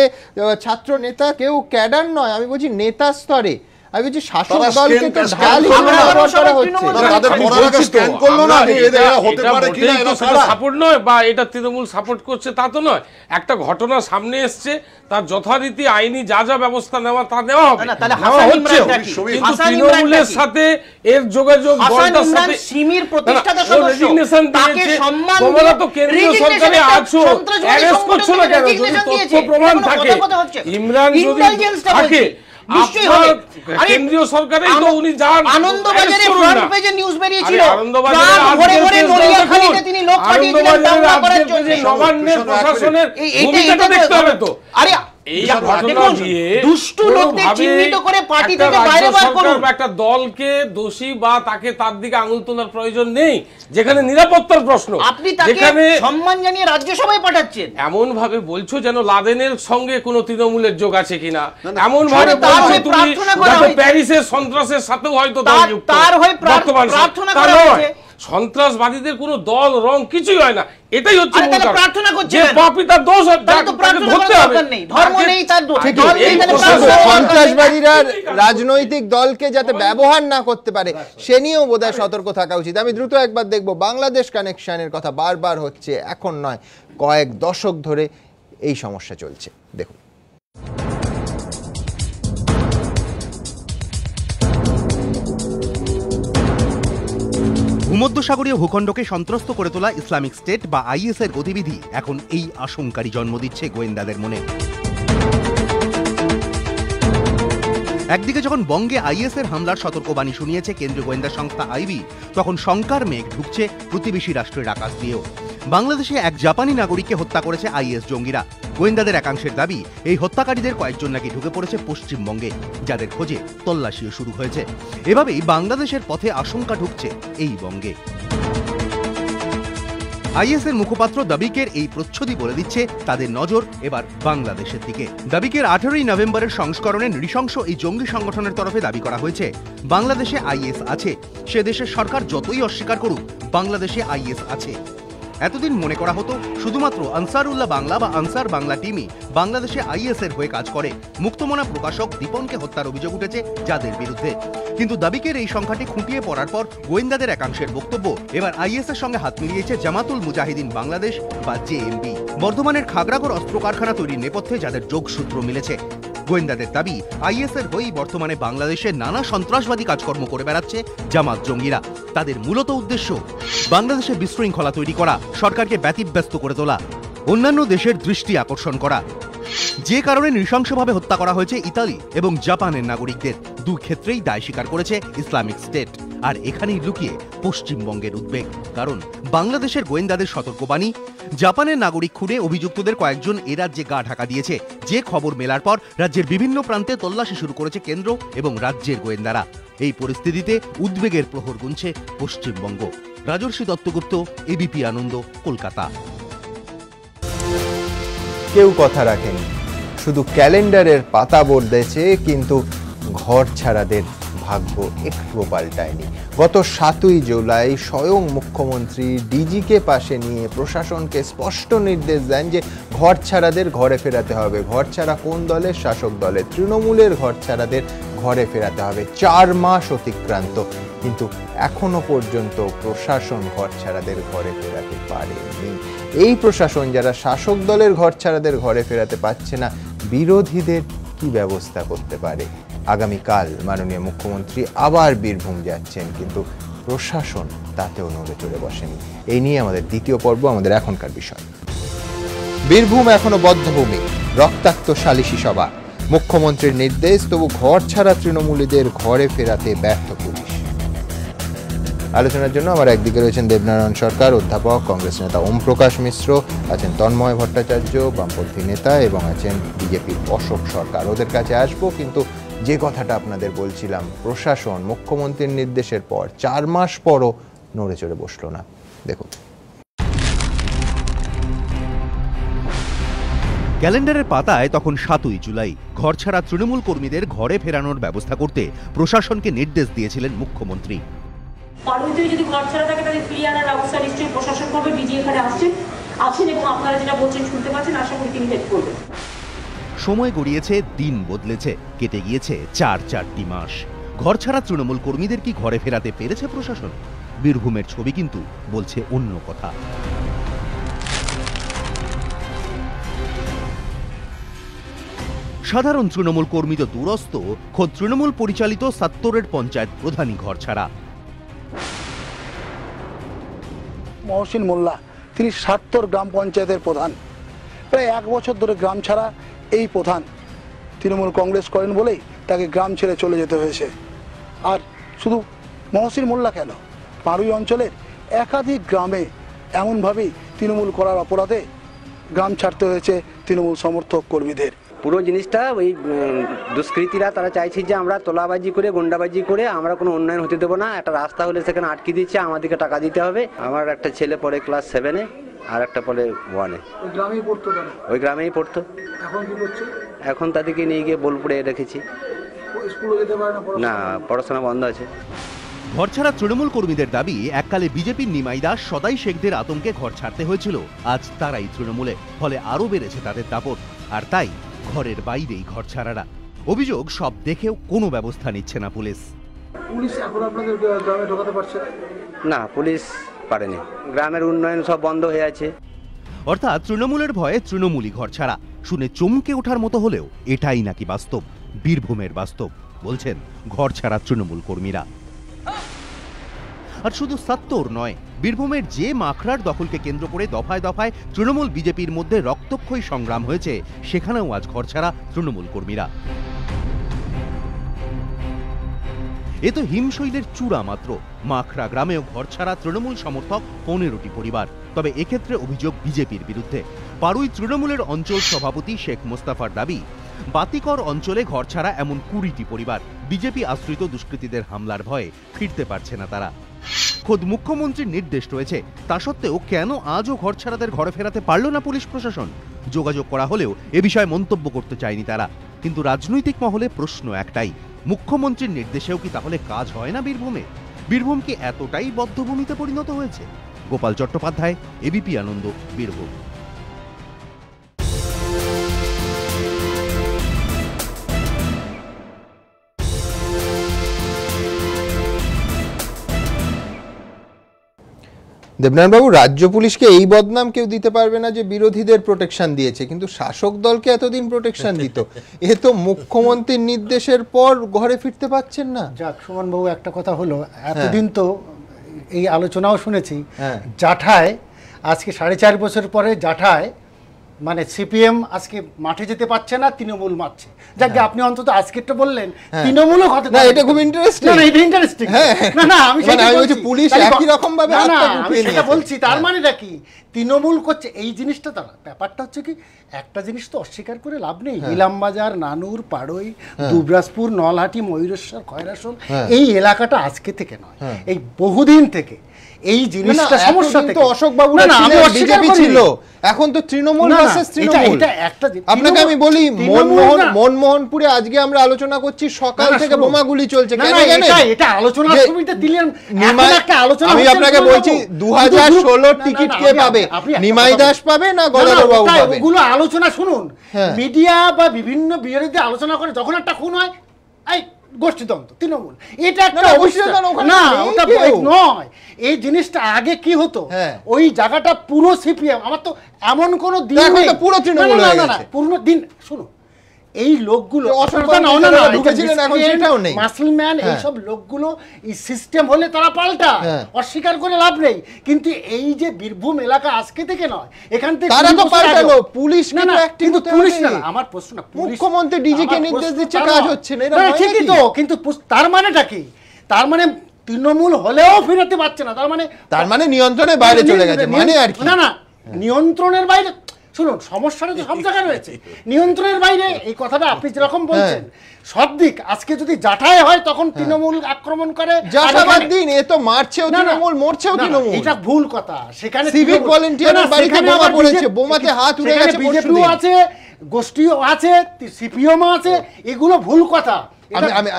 ছাত্র নেতা, কেউ ক্যাডার নয়। আমি বলছি নেতা স্তরে, আমি বলছি শাসক দলকে তো ঢাল করা হচ্ছে। তাদের পড়ালেখা স্ক্যান করলো না, এদের হতে পারে কিনা এরা সাপোর্ট নয় বা এটা তৃণমূল সাপোর্ট করছে তা তো নয়। একটা ঘটনা সামনে এসছে, তার যথারীতি আইনি যা যা ব্যবস্থা নেওয়া তা নেওয়া হবে, নেওয়া হচ্ছে। কিন্তু তৃণমূলের সাথে এর যোগাযোগ দলটার সাথে সিমির প্রতিষ্ঠাতা সদস্য তাকে সম্মান তোমরা তো কেন্দ্রীয় সরকারে আছো, অ্যারেস্ট করছো না কেন? যদি তথ্য প্রমাণ থাকে, ইমরান যদি থাকে নিশ্চয়ই হবে। কেন্দ্রীয় সরকারেই তো উনি যান। আনন্দবাজারে ফ্রন্ট পেজে নিউজ বেরিয়েছিল, আনন্দবাজারে ভরে ভরে নড়িয়াখালীতে তিনি লোক পাঠিয়েছিলেন দাঙ্গা করার জন্য। নবান্নের প্রশাসনের ভূমিকাটা দেখতে হবে তো। আরে এই ঘটনা দিয়ে দুষ্ট লোকদের চিহ্নিত করে পার্টি থেকে বাইরে বার করুন। একটা দলকে দোষী বা তাকে তার দিকে আঙুল তোলার প্রয়োজন নেই, যেখানে নিরাপত্তার প্রশ্ন। আপনি তাকে সম্মান জানিয়ে রাজ্যসভায় পাঠাচ্ছেন, এমন ভাবে বলছো যেন লাদেনের সঙ্গে কোনো তৃণমূলের যোগ আছে কিনা, এমন ভাবে বলছো তুমি যাতে প্যারিসের সন্ত্রাসের সাথেও হয়তো তার হয়ে প্রার্থনা করা হয়েছে। সন্ত্রাসবাদীদের কোনো দল রং কিছুই হয় না, এটাই হচ্ছে মূল কারণ। প্রার্থনা করছে যে পাপী তার দোষ ধরতে হবে, ধর্ম নেই তার দোষ। সন্ত্রাসবাদীরা রাজনৈতিক দলকে যাতে ব্যবহার না করতে পারে সে নিয়েও বোধহয় সতর্ক থাকা উচিত। আমি দ্রুত একবার দেখবো, বাংলাদেশ কানেকশনের কথা বারবার হচ্ছে, এখন নয় কয়েক দশক ধরে এই সমস্যা চলছে। দেখুন, ভূমধ্যসাগরীয় ভূখণ্ডকে সন্ত্রস্ত করে তোলা ইসলামিক স্টেট বা আইএস এর গতিবিধি এখন এই আশঙ্কারই জন্ম দিচ্ছে গোয়েন্দাদের মনে। একদিকে যখন বঙ্গে আইএস এর হামলার সতর্কবাণী শুনিয়েছে কেন্দ্রীয় গোয়েন্দা সংস্থা আইবি, তখন শঙ্কার মেঘ ঢুকছে প্রতিবেশী রাষ্ট্রের আকাশ দিয়েও। বাংলাদেশে এক জাপানি নাগরিককে হত্যা করেছে আইএস জঙ্গিরা। গোয়েন্দাদের একাংশের দাবি, এই হত্যাকারীদের কয়েকজন নাকি ঢুকে পড়েছে পশ্চিমবঙ্গে, যাদের খোঁজে তল্লাশিও শুরু হয়েছে। এভাবেই বাংলাদেশের পথে আশঙ্কা ঢুকছে এই বঙ্গে। আইএস এর মুখপাত্র দাবিকের এই প্রচ্ছদই বলে দিচ্ছে তাদের নজর এবার বাংলাদেশের দিকে। দাবিকের 18ই নভেম্বরের সংস্করণে নৃশংস এই জঙ্গি সংগঠনের তরফে দাবি করা হয়েছে, বাংলাদেশে আইএস আছে, সে দেশের সরকার যতই অস্বীকার করুক, বাংলাদেশে আইএস আছে। এতদিন মনে করা হতো শুধুমাত্র আনসারুল্লাহ বাংলা বা আনসার বাংলা টিমই বাংলাদেশে আইএস এর হয়ে কাজ করে। মুক্তমনা প্রকাশক দীপনকে হত্যার অভিযোগ উঠেছে যাদের বিরুদ্ধে। কিন্তু দাবিকের এই সংখ্যাটি খুঁটিয়ে পড়ার পর গোয়েন্দাদের একাংশের বক্তব্য, এবার আইএস এর সঙ্গে হাত মিলিয়েছে জামাতুল মুজাহিদিন বাংলাদেশ বা জেএমবি। বর্ধমানের খাগড়াগড় অস্ত্র কারখানা তৈরির নেপথ্যে যাদের যোগসূত্র মিলেছে। গোয়েন্দাদের দাবি, আইএস এর হয়েই বর্তমানে বাংলাদেশে নানা সন্ত্রাসবাদী কাজকর্ম করে বেড়াচ্ছে জামাত জঙ্গিরা। তাদের মূলত উদ্দেশ্য বাংলাদেশে বিশৃঙ্খলা তৈরি করা, সরকারকে ব্যতিব্যস্ত করে তোলা, অন্যান্য দেশের দৃষ্টি আকর্ষণ করা। যে কারণে নৃশংসভাবে হত্যা করা হয়েছে ইতালি এবং জাপানের নাগরিকদের। দু ক্ষেত্রেই দায় স্বীকার করেছে ইসলামিক স্টেট। আর এখানেই লুকিয়ে পশ্চিমবঙ্গের উদ্বেগ, কারণ বাংলাদেশের গোয়েন্দাদের সতর্কবাণী, জাপানের নাগরিক খুনে অভিযুক্তদের কয়েকজন এ রাজ্যে গা ঢাকা দিয়েছে। যে খবর মেলার পর রাজ্যের বিভিন্ন প্রান্তে তল্লাশি শুরু করেছে কেন্দ্র এবং রাজ্যের গোয়েন্দারা। এই পরিস্থিতিতে উদ্বেগের প্রহর গুনছে পশ্চিমবঙ্গ। রাজর্ষি দত্তগুপ্ত, এবিপি আনন্দ, কলকাতা। কেউ কথা রাখেনি, শুধু ক্যালেন্ডারের পাতা বদলেছে, কিন্তু ঘর ছাড়াদের ভাগ্য একটুও পাল্টায়নি। গত 7ই জুলাই স্বয়ং মুখ্যমন্ত্রী ডিজিকে পাশে নিয়ে প্রশাসনকে স্পষ্ট নির্দেশ দেন যে ঘর ছাড়াদের ঘরে ফেরাতে হবে। ঘর ছাড়া কোন দলের? শাসক দলের। তৃণমূলের ঘর ছাড়াদের ঘরে ফেরাতে হবে। 4 মাস অতিক্রান্ত, কিন্তু এখনো পর্যন্ত প্রশাসন ঘর ছাড়াদের ঘরে ফেরাতে পারেনি। এই প্রশাসন যারা শাসক দলের ঘর ছাড়াদের ঘরে ফেরাতে পারছে না, বিরোধীদের কি ব্যবস্থা করতে পারে? আগামীকাল মাননীয় মুখ্যমন্ত্রী আবার বীরভূম যাচ্ছেন, কিন্তু প্রশাসন তাতেও নড়ে চড়ে বসেনি। এই নিয়ে আমাদের দ্বিতীয় পর্ব, আমাদের এখনকার বিষয়। বীরভূম এখনো বদ্ধভূমি, রক্তাক্ত সালিশি সভা, মুখ্যমন্ত্রীর নির্দেশ, তবু ঘর ছাড়া তৃণমূলীদের ঘরে ফেরাতে ব্যর্থ পুলিশ। আলোচনার জন্য আমার একদিকে রয়েছেন দেবনারায়ণ সরকার, অধ্যাপক, কংগ্রেস নেতা ওম প্রকাশ মিশ্র, আছেন তন্ময় ভট্টাচার্য, বামপন্থী নেতা, এবং আছেন বিজেপির অশোক সরকার। ওদের কাছে আসবো, কিন্তু যে কথাটা আপনাদের বলছিলাম, প্রশাসন মুখ্যমন্ত্রীর নির্দেশের পর 4 মাস পরও নড়ে চড়ে বসলো না। দেখুন, ক্যালেন্ডারের পাতায় তখন 7ই জুলাই। ঘরছাড়া তৃণমূল কর্মীদের ঘরে ফেরানোর ব্যবস্থা করতে প্রশাসনকে নির্দেশ দিয়েছিলেন মুখ্যমন্ত্রী। পাড়ুইতে যদি ঘর ছাড়া থাকে তাদের ফিরিয়ে আনার ব্যবস্থা নিশ্চয়ই প্রশাসন করবে। ডিজি এখানে আছেন এবং আপনারা যেটা বলছেন শুনতে পাচ্ছেন, আশা করি তিনি হেল্প করবেন। সময় গড়িয়েছে, দিন বদলেছে, কেটে গিয়েছে 4 মাস। ঘরছাড়া তৃণমূল কর্মীদের কি ঘরে ফেরাতে পেরেছে প্রশাসন? বীরভূমের ছবি কিন্তু বলছে অন্য কথা। সাধারণ তৃণমূল কর্মী তো দূরস্থ, খোদ তৃণমূল পরিচালিত ৭০-এর পঞ্চায়েত প্রধানই ঘরছাড়া। মহসিন মোল্লা, তিনি ৭০ গ্রাম পঞ্চায়েতের প্রধান। প্রায় 1 বছর ধরে গ্রাম ছাড়া এই প্রধান। তৃণমূল কংগ্রেস করেন বলেই তাকে গ্রাম ছেড়ে চলে যেতে হয়েছে। আর শুধু মহসিন মোল্লা কেন, পাড়ুই অঞ্চলের একাধিক গ্রামে এমনভাবেই তৃণমূল করার অপরাধে গ্রাম ছাড়তে হয়েছে তৃণমূল সমর্থক কর্মীদের। পুরো জিনিসটা ওই দুষ্কৃতীরা তারা চাইছে যে আমরা তোলাবাজি করে, গুন্ডাবাজি করে আমরা কোনো উন্নয়ন হতে দেবো না। একটা রাস্তা হলে সেখানে আটকে দিচ্ছে, আমাদেরকে টাকা দিতে হবে। আমার একটা ছেলে পড়ে ক্লাস 7-এ, আর একটা পড়ে 1-এ। ওই গ্রামেই পড়তো? ওই গ্রামেই পড়তো। এখন কি করছে? এখন তাদেরকে নিয়ে গিয়ে বোলপুরে রেখেছি। স্কুলে যেতে পারে না, পড়াশোনা বন্ধ আছে। ঘরছাড়া তৃণমূল কর্মীদের দাবি, এককালে বিজেপির নিমাই দাস, সদাই শেখদের আতঙ্কে ঘর ছাড়তে হয়েছিল। আজ তারাই তৃণমূলে, ফলে আরও বেড়েছে তাদের দাপট। আর তাই ঘরের বাইরেই ঘরছাড়ারা। অভিযোগ, সব দেখেও কোনো ব্যবস্থা নিচ্ছে না পুলিশ। পুলিশ এখন আপনাদের গ্রামে ঢোকাতে পারছে না? পুলিশ পারেনি। গ্রামের উন্নয়ন সব বন্ধ হয়ে আছে। অর্থাৎ তৃণমূলের ভয়ে তৃণমূলই ঘরছাড়া। শুনে চমকে ওঠার মতো হলেও এটাই নাকি বাস্তব, বীরভূমের বাস্তব, বলছেন ঘরছাড়া তৃণমূল কর্মীরা। আর শুধু ৭০ নয়, বীরভূমের যে মাখরার দখলকে কেন্দ্র করে দফায় দফায় তৃণমূল বিজেপির মধ্যে রক্তক্ষয়ী সংগ্রাম হয়েছে, সেখানেও আজ ঘরছাড়া তৃণমূল কর্মীরা। এ তো হিমশৈলের চূড়া মাত্র। মাখরা গ্রামেও ঘরছাড়া তৃণমূল সমর্থক 15টি পরিবার। তবে এক্ষেত্রে অভিযোগ বিজেপির বিরুদ্ধে। পাড়ুই তৃণমূলের অঞ্চল সভাপতি শেখ মোস্তাফার দাবি, বাতিকর অঞ্চলে ঘরছাড়া এমন 20টি পরিবার। বিজেপি আশ্রিত দুষ্কৃতীদের হামলার ভয়ে ফিরতে পারছে না তারা। খোদ মুখ্যমন্ত্রীর নির্দেশ রয়েছে, তা সত্ত্বেও কেন আজও ঘরছাড়াদের ঘরে ফেরাতে পারল না পুলিশ প্রশাসন? যোগাযোগ করা হলেও এ বিষয়ে মন্তব্য করতে চায়নি তারা। কিন্তু রাজনৈতিক মহলে প্রশ্ন একটাই, মুখ্যমন্ত্রীর নির্দেশেও কি তাহলে কাজ হয় না বীরভূমে? বীরভূম কি এতটাই বদ্ধভূমিতে পরিণত হয়েছে? গোপাল চট্টোপাধ্যায়, এবিপি আনন্দ, বীরভূম। দেবনারায়ণবাবু, রাজ্য পুলিশকে এই বদনাম কেউ দিতে পারবে না যে বিরোধীদের প্রোটেকশন দিয়েছে, কিন্তু শাসক দলকে এতদিন প্রোটেকশন দিত। এ তো মুখ্যমন্ত্রীর নির্দেশের পর ঘরে ফিরতে পারছেন না। যাক, সুমনবাবু, একটা কথা হলো, এতদিন তো এই আলোচনাও শুনেছি, জাঠায় আজকে 4.5 বছর পরে জাঠায় মানে সিপিএম আজকে মাঠে যেতে পারছে না, তৃণমূল মারছে। যাক, আপনি অন্তত আজকেরটা বললেন, তৃণমূলও কথা না, এটা খুব ইন্টারেস্টিং। না, এটা ইন্টারেস্টিং। না, আমি বলছি পুলিশ একই রকম ভাবে আমি সেটা বলছি। তার মানেটা কি? তৃণমূল করছে এই জিনিসটা। তারা ব্যাপারটা হচ্ছে কি, একটা জিনিস তো অস্বীকার করে লাভ নেই। ইলামবাজার, নানুর, পাড়ই, দুবরাজপুর, নলহাটি, ময়ূরেশ্বর, খয়রাসোল, এই এলাকাটা আজকে থেকে নয়, এই বহুদিন থেকে এই জিনিসটা সমস্যা থেকে। অশোক বাবু বিজেপি ছিল, এখন তো তৃণমূল ভার্সেস তৃণমূল। আপনাকে আমি বলি, মনমোহনপুরে আজকে আমরা আলোচনা করছি, সকাল থেকে বোমাগুলি চলছে। কেন জানেন? এটা আলোচনা সুবিধা দিলেন। আমি আপনাকে বলছি, 2016 টিকিট কে পাবে? নিমাই দাস পাবে না গদাধর বাবু পাবে? ওগুলো আলোচনা শুনুন। মিডিয়া বা বিভিন্ন বিরোধী আলোচনা করে, যখন একটা খুন হয়, এই গোষ্ঠীতন্ত্র, তৃণমূল, এটা একটা না, ওটা নয়। এই জিনিসটা আগে কি হতো, ওই জায়গাটা পুরো সিপিএম। আমার তো এমন কোন দিন পুরো তৃণমূল পুরো দিন। শুনো, এই লোকগুলো মাসলম্যান, এইসব লোকগুলো এই সিস্টেম হলে তারা পাল্টা, অস্বীকার করে লাভ নেই। কিন্তু এই যে বীরভূম এলাকা আজকে থেকে নয়, এখান থেকে পুলিশ কিন্তু পুলিশ না। আমার প্রশ্ন, মুখ্যমন্ত্রী ডিজিকে নির্দেশ দিচ্ছে, কাজ হচ্ছে না, ঠিকই তো। কিন্তু তার মানেটা কি? তার মানে তৃণমূল হলেও ফিরাতে পারছে না, তার মানে নিয়ন্ত্রণের বাইরে চলে গেছে মানে আর কি? না, নিয়ন্ত্রণের বাইরে। শুনুন সমস্যাটা তো সব জায়গায় রয়েছে, নিয়ন্ত্রণের বাইরে এই কথাটা আপনি যেরকম বলছেন সব দিক আজকে যদি জাঠায় হয় তখন তৃণমূল আক্রমণ করে, জাঠাবাদ দিন এ তো মারছেও তৃণমূল, মরছেও তৃণমূল, এটা ভুল কথা। সেখানে সিভিক ভলান্টিয়ারের বাড়িতে বোমা পড়েছে, বোমাতে হাত উড়ে গেছে, বিজেপিও আছে, গোষ্ঠীও আছে, সিপিএম আছে, এগুলো ভুল কথা।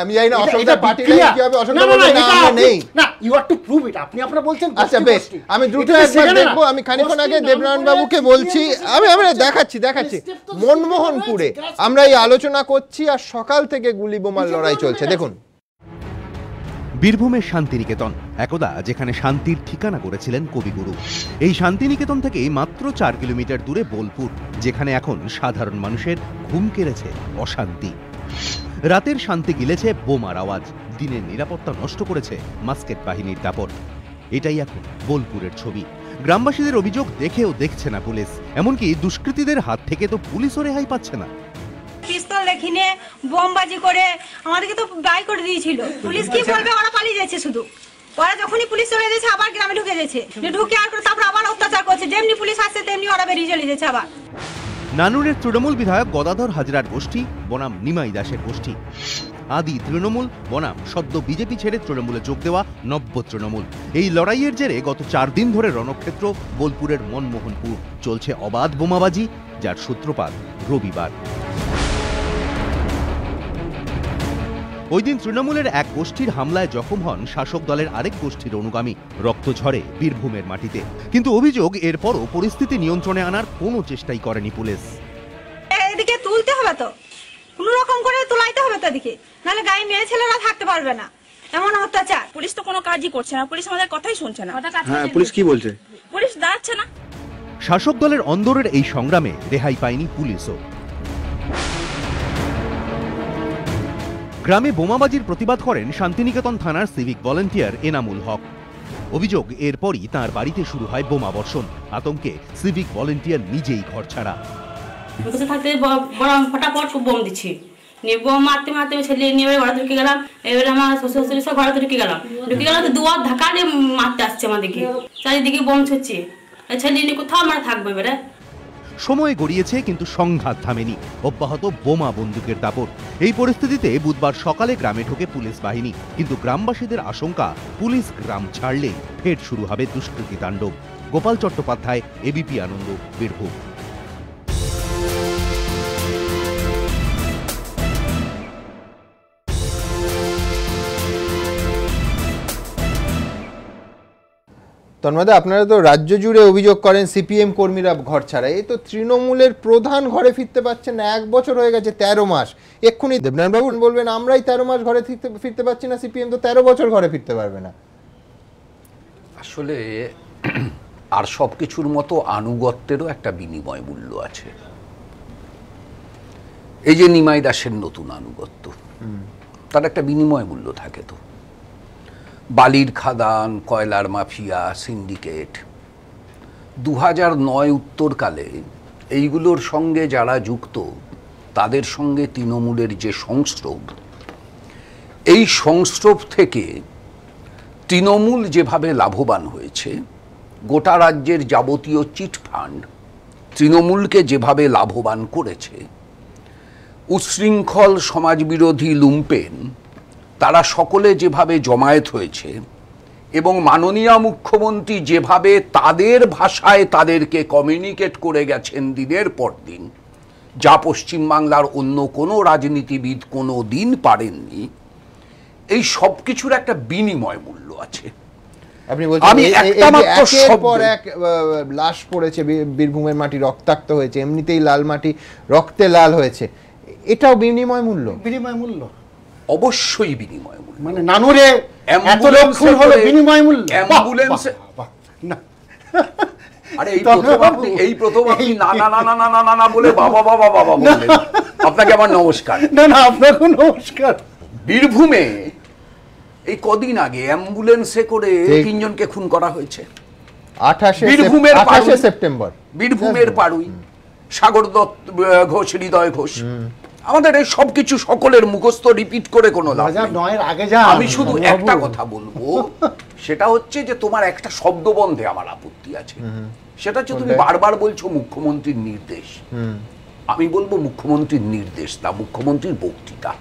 আমি জানি না অশোকদার পার্টি কি হবে, অশোকদা বলছেন না আমরা নেই, না you have to prove it, আপনি আপনারা বলছেন। আচ্ছা বেশ, আমি দ্রুত একবার দেখবো, আমি খানিকক্ষণ আগে দেবনারায়ণ বাবুকে বলছি, আমি দেখাচ্ছি মনমোহনপুরে আমরা এই আলোচনা করছি আর সকাল থেকে গুলি বোমার লড়াই চলছে। দেখুন বীরভূমের শান্তিনিকেতন, একদা যেখানে শান্তির ঠিকানা করেছিলেন কবিগুরু। এই শান্তিনিকেতন থেকে মাত্র 4 কিলোমিটার দূরে বোলপুর, যেখানে এখন সাধারণ মানুষের ঘুম কেড়েছে অশান্তি। রাতের শান্তি গিলেছে বোমার আওয়াজ, দিনের নিরাপত্তা নষ্ট করেছে মাস্কেট বাহিনীর দাপট। এটাই এখন বোলপুরের ছবি। গ্রামবাসীদের অভিযোগ দেখেও দেখছে না পুলিশ, এমনকি দুষ্কৃতীদের হাত থেকে তো পুলিশও রেহাই পাচ্ছে না। পিস্তল দেখিনে বোমবাজি করে আমাদেরকে তো বাই করে দিয়েছিল। পুলিশ কি বলবে, ওরা পালিয়ে যাচ্ছে। শুধু ওরা যখনই পুলিশ চলে যাচ্ছে আবার গ্রামে ঢুকে যাচ্ছে, ঢুকে আর তারপর আবার অত্যাচার করছে। যেমনি পুলিশ আসছে তেমনি ওরা বেরিয়ে চলে যাচ্ছে আবার। নানুরের তৃণমূল বিধায়ক গদাধর হাজরার গোষ্ঠী বনাম নিমাই দাসের গোষ্ঠী। আদি তৃণমূল বনাম সদ্য বিজেপি ছেড়ে তৃণমূলে যোগ দেওয়া নব্য তৃণমূল। এই লড়াইয়ের জেরে গত 4 দিন ধরে রণক্ষেত্র বোলপুরের মনমোহনপুর। চলছে অবাধ বোমাবাজি, যার সূত্রপাত রবিবার। ওই দিন তৃণমূলের এক গোষ্ঠীর হামলায় জখম হন শাসক দলের আরেক গোষ্ঠীর অনুগামী। রক্ত ঝরে বীরভূমের মাটিতে, কিন্তু অভিযোগ এরপরও পরিস্থিতি নিয়ন্ত্রণে আনার কোনো চেষ্টাই করেনি পুলিশ। এদিকে তুলতে হবে তো, কোনো রকম করে তোলাইতে হবে তো এদিকে, নাহলে গায়ে মেয়ে ছেলেরা থাকতে পারবে না। এমন অত্যাচার, পুলিশ তো কোনো কাজই করছে না, পুলিশ আমাদের কথাই শুনছে না। হ্যাঁ, পুলিশ কি বলছে? পুলিশ দাঁড়াচ্ছে না। শাসক দলের অন্দরের এই সংগ্রামে রেহাই পায়নি পুলিশও। গ্রামে বোমাবাজির প্রতিবাদ করেন শান্তিনিকেতন থানার সিভিক ভলান্টিয়ার এনামুল হক। অভিযোগ এরপরই তার বাড়িতে শুরু হয় বোমা বর্ষণ। আতঙ্কে সিভিক ভলান্টিয়ার নিজেই ঘর ছাড়া। থাকতে ফটাফট বোম দিচ্ছি, বোম মারতে মারতে ছেলে নিয়ে ঘরে ঢুকে গেলাম। এবারে আমার শ্বশুর শাশুড়ি সব ঘরে ঢুকে গেলাম তো দুয়ার ধাক্কা দিয়ে মারতে আসছে আমাদেরকে, চারিদিকে বোম ছুটছে। ছেলে নিয়ে কোথাও আমরা থাকবো এবারে। সময় গড়িয়েছে কিন্তু সংঘাত থামেনি, অব্যাহত বোমা বন্দুকের দাপট। এই পরিস্থিতিতে বুধবার সকালে গ্রামে ঢোকে পুলিশ বাহিনী, কিন্তু গ্রামবাসীদের আশঙ্কা পুলিশ গ্রাম ছাড়লেই ফের শুরু হবে দুষ্কৃতী তাণ্ডব। গোপাল চট্টোপাধ্যায়, এবিপি আনন্দ, বীরভূম। তন্ময়দা, আপনারা তো রাজ্য জুড়ে অভিযোগ করেন সিপিএম কর্মীরা ঘর ছাড়া। এই তো তৃণমূলের প্রধান ঘরে ফিরতে পারছেন না, 1 বছর হয়ে গেছে, 13 মাস। এক্ষুনি দেবনারায়ণ বাবু বলবেন আমরাই 13 মাস ঘরে ফিরতে পারছি না, সিপিএম তো 13 বছর ঘরে ফিরতে পারবে না। আসলে আর সব কিছুর মতো আনুগত্যেরও একটা বিনিময় মূল্য আছে। এই যে নিমাই দাসের নতুন আনুগত্য, তার একটা বিনিময় মূল্য থাকে। তো বালির খাদান, কয়লার মাফিয়া, সিন্ডিকেট, 2009 উত্তরকালে এইগুলোর সঙ্গে যারা যুক্ত, তাদের সঙ্গে তৃণমূলের যে সংস্রব, এই সংস্রব থেকে তৃণমূল যেভাবে লাভবান হয়েছে, গোটা রাজ্যের যাবতীয় চিটফান্ড তৃণমূলকে যেভাবে লাভবান করেছে, উচ্ছৃঙ্খল সমাজবিরোধী লুম্পেন তারা সকলে যেভাবে জমায়েত হয়েছে, এবং মাননীয় মুখ্যমন্ত্রী যেভাবে তাদের ভাষায় তাদেরকে কমিউনিকেট করে গেছেন দিনের পর দিন, যা পশ্চিমবাংলার অন্য কোনো রাজনীতিবিদ কোনো দিন পারেননি, এই সব কিছুর একটা বিনিময় মূল্য আছে। আপনি বলছেন একের পর এক লাশ পড়েছে, বীরভূমের মাটি রক্তাক্ত হয়েছে, এমনিতেই লাল মাটি রক্তে লাল হয়েছে, এটাও বিনিময় মূল্য? বিনিময় মূল্য অবশ্যই বিনিময় মূল্য। মানে নানুরে এত লোক খুন হলো, বিনিময় মূল্য। অ্যাম্বুলেন্সে আরে এই প্রথম আপনি না না না না না না না বলে বাবা বাবা বাবা বললেন। আপনাকে আমার নমস্কার। না না, আপনাকে নমস্কার। বীরভূমে এই কদিন আগে অ্যাম্বুলেন্সে করে 3 জনকে খুন করা হয়েছে। 28 সেপ্টেম্বর বীরভূমের পাড়ুই, সাগর দত্ত ঘোষ, হৃদয় ঘোষ, আমাদের এই সবকিছু সকলের মুখস্থ রিপিট করে কোনো লাভ নেই। আমি শুধু একটা কথা বলবো, সেটা হচ্ছে যে তোমার একটা শব্দবন্ধে আমার আপত্তি আছে। সেটা হচ্ছে তুমি বারবার বলছো মুখ্যমন্ত্রীর নির্দেশ। আমি বলবো মুখ্যমন্ত্রীর নির্দেশ না, মুখ্যমন্ত্রীর বক্তৃতা।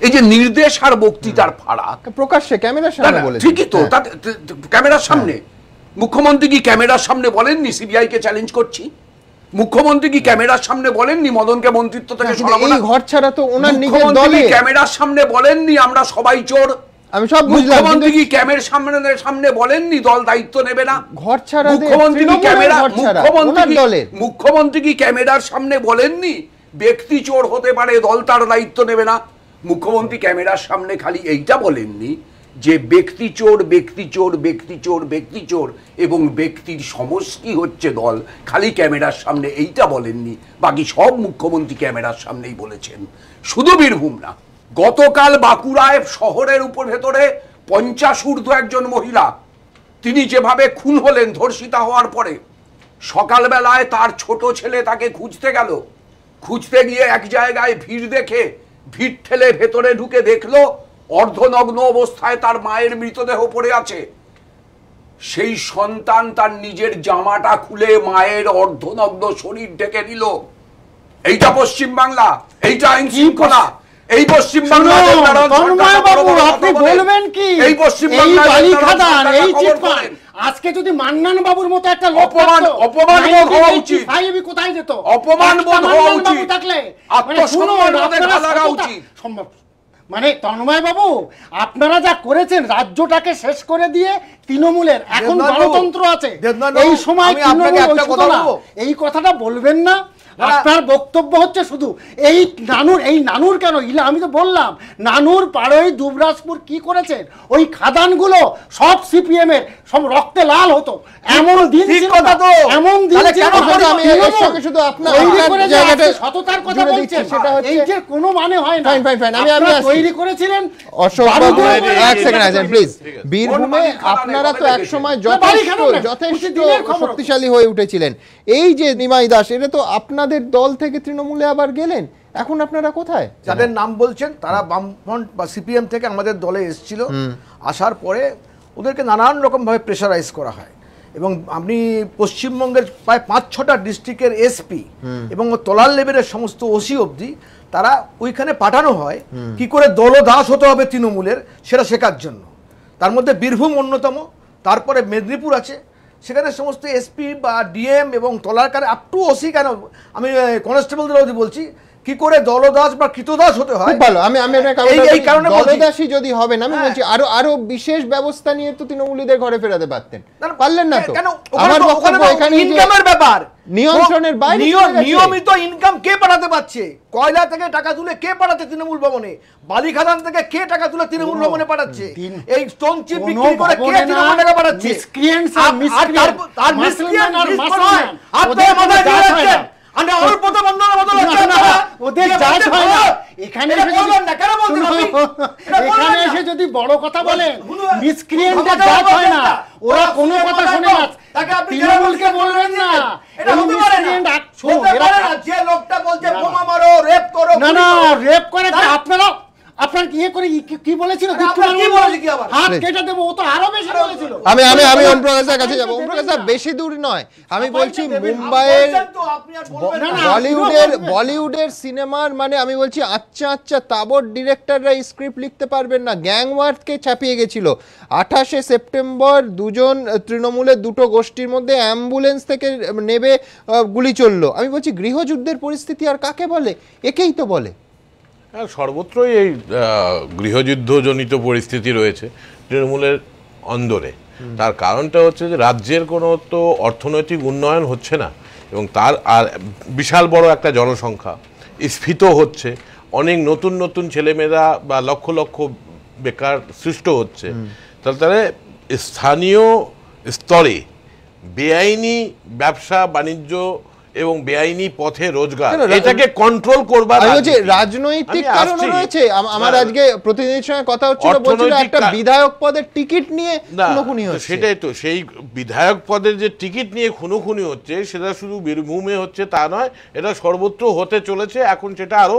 এই যে নির্দেশ আর বক্তৃতার ফারাক প্রকাশ্যে ক্যামেরার সামনে বলেছেন। ঠিকই তো, ক্যামেরার সামনে। মুখ্যমন্ত্রী কি ক্যামেরার সামনে বলেননি সিবিআই কে চ্যালেঞ্জ করছি? মুখ্যমন্ত্রী কি ক্যামেরার সামনে বলেননি মদনকে মন্ত্রিত্ব থেকে সরাবো না? এই ঘর ছাড়া তো ওনার নিজের দলে ক্যামেরার সামনে বলেননি আমরা সবাই চোর? আমি সব বুঝলাম। মুখ্যমন্ত্রী কি ক্যামেরার সামনে বলেননি দল দায়িত্ব নেবে না? ঘর ছাড়া মুখ্যমন্ত্রী কি মুখ্যমন্ত্রী কি ক্যামেরার সামনে বলেননি ব্যক্তি চোর হতে পারে, দল তার দায়িত্ব নেবে না? মুখ্যমন্ত্রী ক্যামেরার সামনে খালি এইটা বলেননি যে ব্যক্তি চোর, ব্যক্তি চোর, ব্যক্তি চোর, ব্যক্তি চোর এবং ব্যক্তির সমষ্টি হচ্ছে দল, খালি ক্যামেরার সামনে এইটা বলেননি। বাকি সব মুখ্যমন্ত্রী ক্যামেরার সামনেই বলেছেন। শুধু বীরভূম না, গতকাল বাঁকুড়ায় শহরের উপর ভেতরে 50 ঊর্ধ্ব একজন মহিলা, তিনি যেভাবে খুন হলেন ধর্ষিতা হওয়ার পরে, সকালবেলায় তার ছোট ছেলে তাকে খুঁজতে গেল, খুঁজতে গিয়ে এক জায়গায় ভিড় দেখে ভিড় ঠেলে ভেতরে ঢুকে দেখলো অর্ধনগ্ন অবস্থায় তার মায়ের মৃতদেহ পড়ে আছে। সেই সন্তান তার নিজের জামাটা খুলে মায়ের অর্ধনগ্ন শরীর ঢেকে দিল। এইটা পশ্চিমবাংলা, এইটা আইন শৃঙ্খলা, এই পশ্চিমবাংলা। আপনি বলবেন কি এই পশ্চিমবাংলা এই চিৎকার আজকে যদি মান্নান বাবুর মতো একটা অপমান হওয়া উচিত, কোথায় যেত? অপমান বোধ হওয়া উচিত, আত্মসম্মান লাগা উচিত। মানে তন্ময় বাবু, আপনারা যা করেছেন রাজ্যটাকে শেষ করে দিয়ে তৃণমূলের এখন গণতন্ত্র আছে, এই সময় এই কথাটা বলবেন না। আপনার বক্তব্য হচ্ছে শুধু এই নানুর কেন আমি তো বললাম নানুর পাড়ই দুবরাজপুর কি করেছেন, ওই খাদানগুলো সব সিপিএম এর সব রক্তে লাল হতো, এমন দিন ছিল, এমন দিন শুধু আপনার সততার কথা বলছেন, এই যে কোনো মানে হয় না। আমি তৈরি করেছিলেন এক সেকেন্ড আছেন প্লিজ। বীরভূমে আপনারা তো একসময় যথেষ্ট শক্তিশালী হয়ে উঠেছিলেন। এই যে নিমাই দাস, এটা তো আপনাদের দল থেকে তৃণমূলে আবার গেলেন, এখন আপনারা কোথায়? যাদের নাম বলছেন তারা বামফ্রন্ট বা সিপিএম থেকে আমাদের দলে এসেছিল, আসার পরে ওদেরকে নানান রকমভাবে প্রেশারাইজ করা হয় এবং আপনি পশ্চিমবঙ্গের প্রায় 5-6টা ডিস্ট্রিক্টের এসপি এবং তলার লেভেলের সমস্ত ওসি অবধি তারা ওইখানে পাঠানো হয় কি করে দলদাস হতে হবে তৃণমূলের সেটা শেখার জন্য। তার মধ্যে বীরভূম অন্যতম, তারপরে মেদিনীপুর আছে, সেখানে সমস্ত এসপি বা ডিএম এবং তলারকার আপ টু ওসি, কেন আমি কনস্টেবলদের অবধি বলছি কি করে দলদাস বা কৃতদাস হতে হয়। ভালো, আমি এই কারণে দলদাসই যদি হবে না, আমি বলছি আরো বিশেষ ব্যবস্থা নিয়ে তো তৃণমূলীদের ঘরে ফেরাতে পারতেন, পারলেন না তো। আমার বক্তব্য এখানে ইনকামের ব্যাপার, নিয়ন্ত্রণের বাইরে নিয়মিত ইনকাম কে পাঠাতে পারছে? কয়লা থেকে টাকা তুলে কে পাঠাচ্ছে তৃণমূল ভবনে? বালি খাদান থেকে কে টাকা তুলে তৃণমূল ভবনে পাঠাচ্ছে? এই স্টোন চিপ বিক্রি করে কে তৃণমূল টাকা পাঠাচ্ছে? যদি বড় কথা বলেন মিসক্রিয়েন্টের জাত হয় না, ওরা কোনো কথা শোনে না, তৃণমূলকে বলবেন না। যে লোকটা বলছে বোমা মারো, রেপ করো, না না রেপ করে আপনারা আপনার ইয়ে করে কি বলেছিল, হাত কেটে দেবো, ও তো আরো বেশি বলেছিল। আমি ওম প্রকাশের কাছে যাবো। ওম প্রকাশ বেশি দূর নয়, আমি বলছি মুম্বাইয়ের বলিউডের সিনেমার মানে আমি বলছি আচ্ছা তাবর ডিরেক্টররা স্ক্রিপ্ট লিখতে পারবেন না। গ্যাংওয়ারকে ছাপিয়ে গেছিল। 28শে সেপ্টেম্বর দুজন তৃণমূলের দুটো গোষ্ঠীর মধ্যে অ্যাম্বুলেন্স থেকে নেবে গুলি চললো। আমি বলছি গৃহযুদ্ধের পরিস্থিতি আর কাকে বলে? একেই তো বলে। সর্বত্রই এই গৃহযুদ্ধজনিত পরিস্থিতি রয়েছে তৃণমূলের অন্দরে। তার কারণটা হচ্ছে যে রাজ্যের কোনো তো অর্থনৈতিক উন্নয়ন হচ্ছে না এবং তার আর বিশাল বড় একটা জনসংখ্যা স্ফীত হচ্ছে, অনেক নতুন ছেলেমেয়েরা বা লক্ষ লক্ষ বেকার সৃষ্ট হচ্ছে। তাহলে স্থানীয় স্তরে বেআইনি ব্যবসা বাণিজ্য এবং বেআইনি পথে রোজগার, এটাকে কন্ট্রোল করবার রাজনৈতিক কারণ রয়েছে। আমার আজকে প্রতিনিধির সঙ্গে কথা হচ্ছিল, বলছিল একটা বিধায়ক পদের টিকিট নিয়ে খুনোখুনি হচ্ছে। সেটাই তো, সেই বিধায়ক পদের যে টিকিট নিয়ে খুনোখুনি হচ্ছে সেটা শুধু বীরভূমে হচ্ছে তা নয়, এটা সর্বত্র হতে চলেছে। এখন সেটা আরো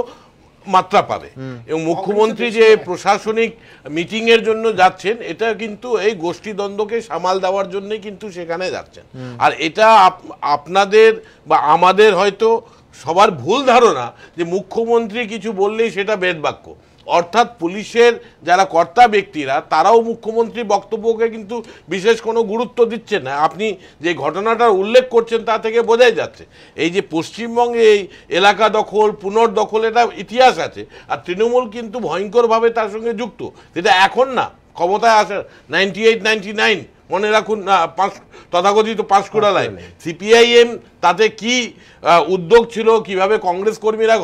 মাত্রা পাবে। এবং মুখ্যমন্ত্রী যে প্রশাসনিক মিটিং এর জন্য যাচ্ছেন, এটা কিন্তু এই গোষ্ঠীদ্বন্দ্বকে সামাল দেওয়ার জন্যই কিন্তু সেখানে যাচ্ছেন। আর এটা আপনাদের বা আমাদের হয়তো সবার ভুল ধারণা যে মুখ্যমন্ত্রী কিছু বললেই সেটা বেদবাক্য, অর্থাৎ পুলিশের যারা কর্তা ব্যক্তিরা তারাও মুখ্যমন্ত্রীর বক্তব্যকে কিন্তু বিশেষ কোনো গুরুত্ব দিচ্ছেন না। আপনি যে ঘটনাটার উল্লেখ করছেন তা থেকে বোঝাই যাচ্ছে এই যে পশ্চিমবঙ্গে এই এলাকা দখল পুনর্দখল এটা ইতিহাস আছে, আর তৃণমূল কিন্তু ভয়ঙ্করভাবে তার সঙ্গে যুক্ত। যেটা এখন না, ক্ষমতায় আসার 98-99 মনে রাখুন, তথাকথিত পাঁশকুড়া লাইন, সিপিআইএম তাতে কি উদ্যোগ ছিল, কিভাবে কংগ্রেস কর্মীরা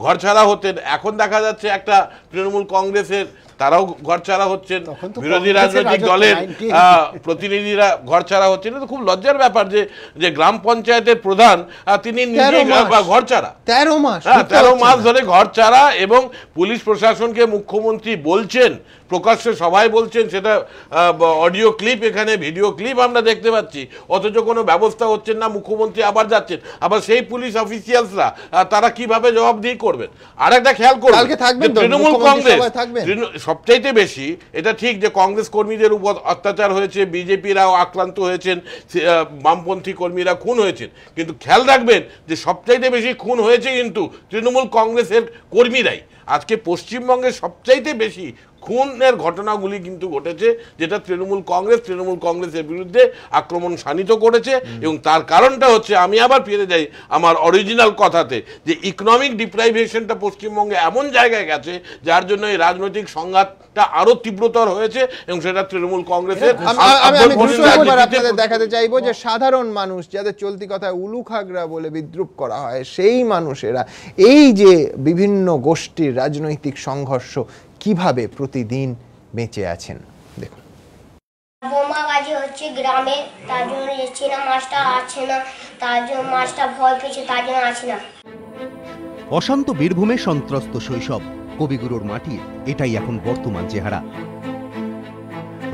ঘরছাড়া হতেন। এখন দেখা যাচ্ছে একটা তৃণমূল কংগ্রেসের তারাও ঘরছাড়া হচ্ছেন, বিরোধী রাজনৈতিক দলের প্রতিনিধিরা ঘরছাড়া হচ্ছেন। এটা খুব লজ্জার ব্যাপার যে গ্রাম পঞ্চায়েতের প্রধান তিনি নিজে ঘরছাড়া 13 মাস ধরে ঘরছাড়া, এবং পুলিশ প্রশাসনকে মুখ্যমন্ত্রী বলছেন, প্রকাশ্যে সবাই বলছেন, সেটা অডিও ক্লিপ, এখানে ভিডিও ক্লিপ আমরা দেখতে পাচ্ছি, অথচ কোনো ব্যবস্থা হচ্ছে না। মুখ্যমন্ত্রী আবার যাচ্ছেন, আবার সেই পুলিশ অফিসিয়ালসরা তারা কিভাবে জবাবদিহি করবেন। আর একটা খেয়াল করবেন, তৃণমূল কংগ্রেস সবচাইতে বেশি, এটা ঠিক যে কংগ্রেস কর্মীদের উপর অত্যাচার হয়েছে, বিজেপিরাও আক্রান্ত হয়েছেন, বামপন্থী কর্মীরা খুন হয়েছেন, কিন্তু খেয়াল রাখবেন যে সবচাইতে বেশি খুন হয়েছে কিন্তু তৃণমূল কংগ্রেসের কর্মীরাই। আজকে পশ্চিমবঙ্গে সবচাইতে বেশি খুনের ঘটনাগুলি কিন্তু ঘটেছে, যেটা তৃণমূল কংগ্রেসের বিরুদ্ধে আক্রমণ শানিত করেছে। এবং তার কারণটা হচ্ছে, আমি আবার ফিরে যাই আমার অরিজিনাল কথাতে, যে ইকোনমিক ডিপ্রাইভেশনটা পশ্চিমবঙ্গে এমন জায়গায় গেছে যার জন্য এই রাজনৈতিক সংঘাতটা আরো তীব্রতর হয়েছে, এবং সেটা তৃণমূল কংগ্রেসের। দেখাতে চাইবো যে সাধারণ মানুষ, যাদের চলতি কথায় উলুখাগড়া বলে বিদ্রুপ করা হয়, সেই মানুষেরা এই যে বিভিন্ন গোষ্ঠীর রাজনৈতিক সংঘর্ষ কিভাবে প্রতিদিন বেঁচে আছেন দেখুন। বোমাবাজি হচ্ছে গ্রামে, তার জন্য যাচ্ছি না, মাছটা আছে না, তার জন্য মাছটা ভয় পেয়েছে, তার জন্য আছে না। অশান্ত বীরভূমে সন্ত্রস্ত শৈশব, কবিগুরুর মাটির এটাই এখন বর্তমান চেহারা।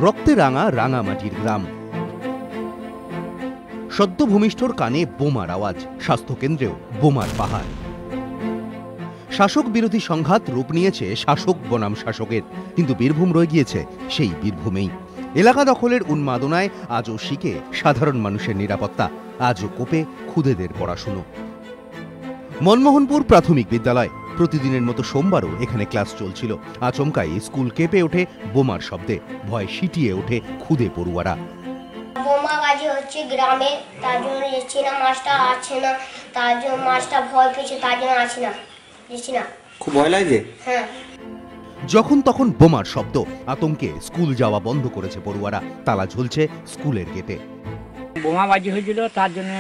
রক্তে রাঙা রাঙামাটির গ্রাম, সদ্য ভূমিষ্ঠর কানে বোমার আওয়াজ, স্বাস্থ্যকেন্দ্রেও বোমার পাহাড়। শাসক বিরোধী সংঘাত রূপ নিয়েছে শাসক বনাম শাসকের, কিন্তু বীরভূম রয়ে গিয়েছে সেই বীরভূমেই। এলাকা দখলের উন্মাদনায় আজও শিখে সাধারণ মানুষের নিরাপত্তা, আজও কোপে খুদেদের পড়াশুনো। মনমোহনপুর প্রাথমিক বিদ্যালয়, প্রতিদিনের মতো সোমবারও এখানে ক্লাস চলছিল। আচমকাই স্কুল কেঁপে ওঠে বোমার শব্দে, ভয় সিটিয়ে ওঠে খুদে পড়ুয়ারা। বোমাবাজি হচ্ছে গ্রামে, তার জন্য যাচ্ছি না, মাছটা আছে না, তার জন্য মাছটা ভয় পেয়েছে, তার জন্য আছে না, যাচ্ছি না। খুব ভয় লাগে। হ্যাঁ। যখন তখন বোমার শব্দ, আতঙ্কে স্কুল যাওয়া বন্ধ করেছে পড়ুয়ারা, তালা ঝুলছে স্কুলের গেটে। বোমাবাজি হয়েছিল, তার জন্য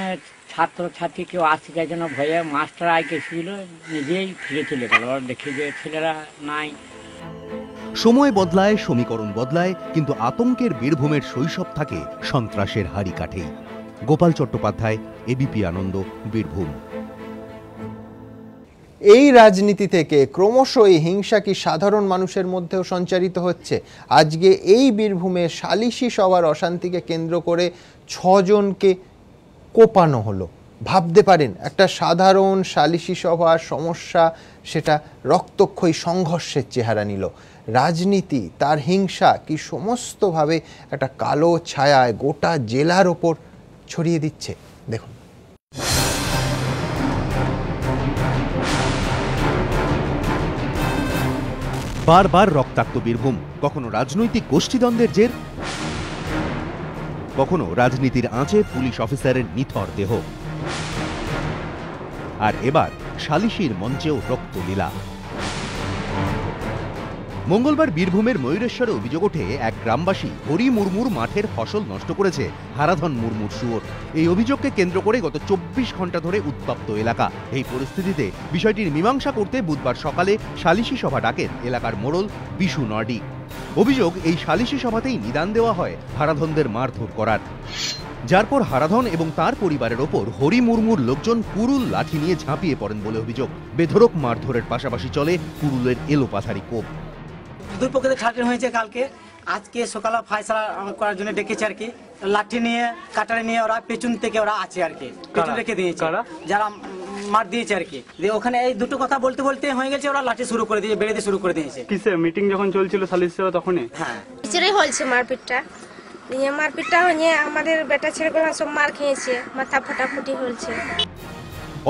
ছাত্র ছাত্রী কেউ আসতে চাইছে জন্য ভয়ে মাস্টার আইকে ছিল, নিজেই ফিরে চলে গেল, দেখি যে ছেলেরা নাই। সময় বদলায়, সমীকরণ বদলায়, কিন্তু আতঙ্কের বীরভূমের শৈশব থাকে সন্ত্রাসের হাড়ি কাঠেই। গোপাল চট্টোপাধ্যায়, এবিপি আনন্দ, বীরভূম। এই রাজনীতি থেকে ক্রমশ এই হিংসা কি সাধারণ মানুষের মধ্যেও সঞ্চারিত হচ্ছে? আজকে এই বীরভূমে সালিশি সভার অশান্তিকে কেন্দ্র করে 6 জনকে কোপানো হলো। ভাবতে পারেন, একটা সাধারণ সালিশি সভার সমস্যা সেটা রক্তক্ষয়ী সংঘর্ষের চেহারা নিল। রাজনীতি, তার হিংসা কি সমস্তভাবে একটা কালো ছায়ায় গোটা জেলার ওপর ছড়িয়ে দিচ্ছে? দেখুন। বারবার রক্তাক্ত বীরভূম, কখনো রাজনৈতিক গোষ্ঠীদ্বন্দ্বের জের, কখনো রাজনীতির আঁচে পুলিশ অফিসারের নিথর দেহ, আর এবার সালিশির মঞ্চেও রক্তলীলা। মঙ্গলবার বীরভূমের ময়ূরেশ্বরে অভিযোগ ওঠে, এক গ্রামবাসী হরি মুর্মুর মাঠের ফসল নষ্ট করেছে হারাধন মুর্মুর শুয়োর। এই অভিযোগকে কেন্দ্র করে গত 24 ঘন্টা ধরে উত্তপ্ত এলাকা। এই পরিস্থিতিতে বিষয়টির মীমাংসা করতে বুধবার সকালে সালিশি সভা ডাকেন এলাকার মোড়ল বিশু নর্ডি। অভিযোগ, এই সালিশি সভাতেই নিদান দেওয়া হয় হারাধনদের মারধর করার, যার পর হারাধন এবং তার পরিবারের ওপর হরি মুর্মুর লোকজন কুরুল লাঠি নিয়ে ঝাঁপিয়ে পড়েন বলে অভিযোগ। বেধড়ক মারধরের পাশাপাশি চলে কুরুলের এলোপাথারি কোপ। দুই পক্ষে ছাড়ানো হয়েছে কালকে, আজকে সকালে ফয়সালা করার জন্য ডেকেছে আর কি। লাঠি নিয়ে কাটারি নিয়ে ওরা পেছন থেকে ওরা আছে আর কি, পেছন রেখে দিয়েছে যারা মার দিয়েছে আর কি। দিয়ে ওখানে এই দুটো কথা বলতে বলতে হয়ে গেছে, ওরা লাঠি শুরু করে দিয়ে বেড়ে শুরু করে দিয়েছে। কিসে মিটিং যখন চলছিল সালিশ সভা তখনই? হ্যাঁ, টিচারই হয়েছে মারপিটটা। নিয়ে মারপিটটা হয়ে আমাদের বেটা ছেলেগুলো সব মার খেয়েছে, মাথা ফাটাফুটি হয়েছে।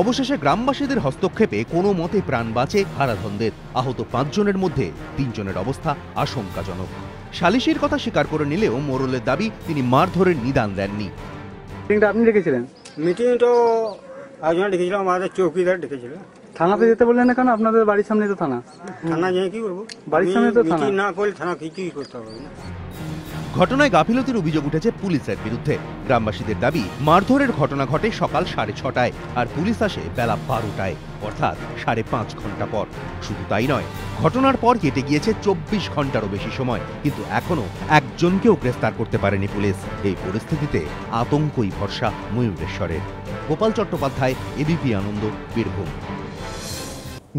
অবশেষে গ্রামবাসীদের হস্তক্ষেপে কোনো মতে প্রাণ বাঁচে হারাধনদের। আহত 5 জনের মধ্যে 3 জনের অবস্থা আশঙ্কাজনক। সালিশির কথা স্বীকার করে নিলেও মোরলের দাবি তিনি মারধরের নিদান দেননি। মিটিংটা আপনি ডেকেছিলেন? মিটিং তো একজন ডেকেছিলাম, আমাদের চৌকিদার ডেকেছিল। থানাতে যেতে বললেন না কেন? আপনাদের বাড়ির সামনে তো থানা। থানা যেয়ে কি করবো? বাড়ির সামনে তো থানা। মিটিং না করলে থানা কি করতে হবে? ঘটনায় গাফিলতির অভিযোগ উঠেছে পুলিশের বিরুদ্ধে। গ্রামবাসীদের দাবি মারধরের ঘটনা ঘটে সকাল 6:30টায় আর পুলিশ আসে বেলা 12টায়, অর্থাৎ 5.5 ঘন্টা পর। শুধু তাই নয়, ঘটনার পর কেটে গিয়েছে 24 ঘন্টারও বেশি সময়, কিন্তু এখনো একজনকেও গ্রেফতার করতে পারেনি পুলিশ। এই পরিস্থিতিতে আতঙ্কই ভরসা ময়ূরেশ্বরের। গোপাল চট্টোপাধ্যায়, এবিপি আনন্দ, বীরভূম।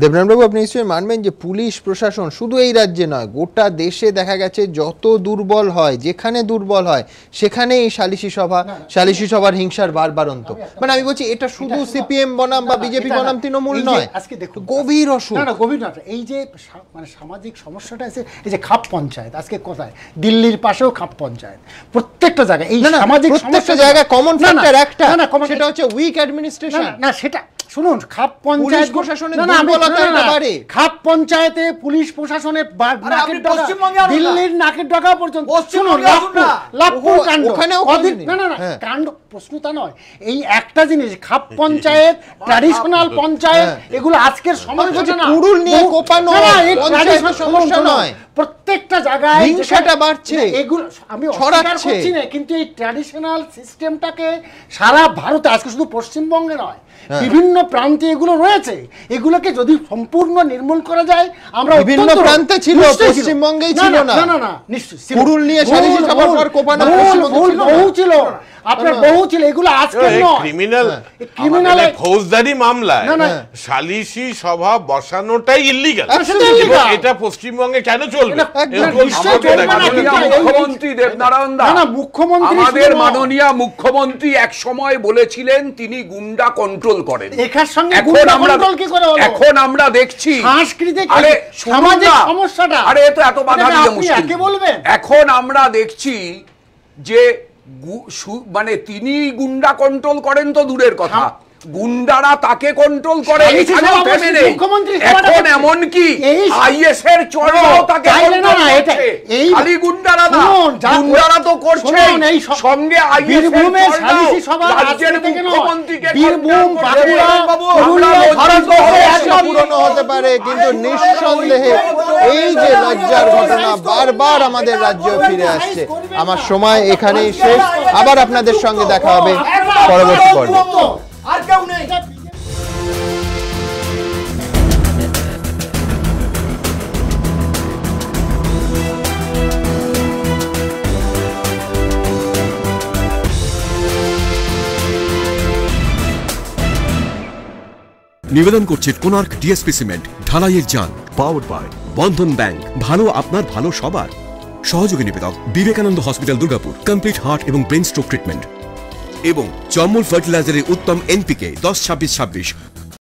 দেবনাথবাবু, আপনি নিশ্চয়ই মানবেন যে পুলিশ প্রশাসন শুধু এই রাজ্যে নয়, গোটা দেশে দেখা গেছে যত দুর্বল হয়, যেখানে দুর্বল হয় সেখানে এই সালিশি সভার হিংসার বারবারন্ত। মানে আমি বলছি এটা শুধু সিপিএম বনাম বা বিজেপি বনাম তৃণমূল নয়, আজকে দেখুন গভীর অসুখ। না গভীর না, এই যে মানে সামাজিক সমস্যাটা আছে, এই যে খাপ পঞ্চায়েত, আজকে কোথায় দিল্লির পাশেও খাপ পঞ্চায়েত, প্রত্যেকটা জায়গায় এই সামাজিক প্রত্যেকটা জায়গায় কমন ফ্যাক্টর একটা, সেটা হচ্ছে উইক অ্যাডমিনিস্ট্রেশন। না সেটা শুনুন, খাপ পঞ্চায়েত প্রশাসনের খাপ পঞ্চায়েতে পুলিশ প্রশাসনের দিল্লির নাকের ডগা পর্যন্ত কাণ্ড। প্রশ্ন তা নয়, এই একটা জিনিস খাপ পঞ্চায়েত, ট্র্যাডিশনাল পঞ্চায়েত, এগুলো আজকের সময় কুড়ুল নিয়ে কোপানো সমস্যা নয়, প্রত্যেকটা জায়গায় হিংসাটা বাড়ছে, এগুলো আমি অস্বীকার করছি না, কিন্তু এই ট্র্যাডিশনাল সিস্টেমটাকে সারা ভারতে, আজকে শুধু পশ্চিমবঙ্গে নয়, বিভিন্ন প্রান্তে এগুলো রয়েছে। এগুলোকে যদি সম্পূর্ণ নির্মূল করা যায়, আমরা বিভিন্ন প্রান্তে ছিল, পশ্চিমবঙ্গেই ছিল না। না না নিশ্চয়ই কুড়ুল নিয়ে সালিশি সভার পর কোপানো বহু ছিল, আপনার বহু ছিল, এগুলো আজকে নয়। ক্রিমিনাল ফৌজদারি মামলায় সালিশি সভা বসানোটাই ইল্লিগাল। এটা পশ্চিমবঙ্গে কেন চলবে? মুখ্যমন্ত্রী দেবনারায়ণ দাস, আমাদের মাননীয় মুখ্যমন্ত্রী এক সময় বলেছিলেন তিনি গুন্ডা কন্ট্রোল করেন। এখন আমরা দেখছি সাংস্কৃতিক সামাজিক সমস্যাটা, আরে এত বাধা দিয়ে মুশকিল। এখন আমরা দেখছি যে মানে তিনি গুন্ডা কন্ট্রোল করেন তো দূরের কথা, গুন্ডারা তাকে কন্ট্রোল করে। এখন এমনকি আইএস এর চড়াও তাকে খালি গুন্ডারা না, গুন্ডারা তো করছে সঙ্গে আইএস রাজ্যের মুখ্যমন্ত্রীকে পুরনো হতে পারে, কিন্তু নিঃসন্দেহে এই যে লজ্জার ঘটনা বারবার আমাদের রাজ্যে ফিরে আসছে। আমার সময় এখানেই শেষ, আবার আপনাদের সঙ্গে দেখা হবে পরবর্তী পর্বে। আর কেউ নেই। নিবেদন করছে কোনার্ক ডিএসপি সিমেন্ট, ঢালাইয়ের জান, পাওয়ার্ড বাই বন্ধন ব্যাংক। ভালো আপনার, ভালো সবার। সহযোগী নিবেদক Vivekananda hospital, Durgapur, complete heart এবং ব্রেন স্ট্রোক ট্রিটমেন্ট এবং চম্মুল ফার্টিলাইজারের উত্তম এনপিকে 10-26-26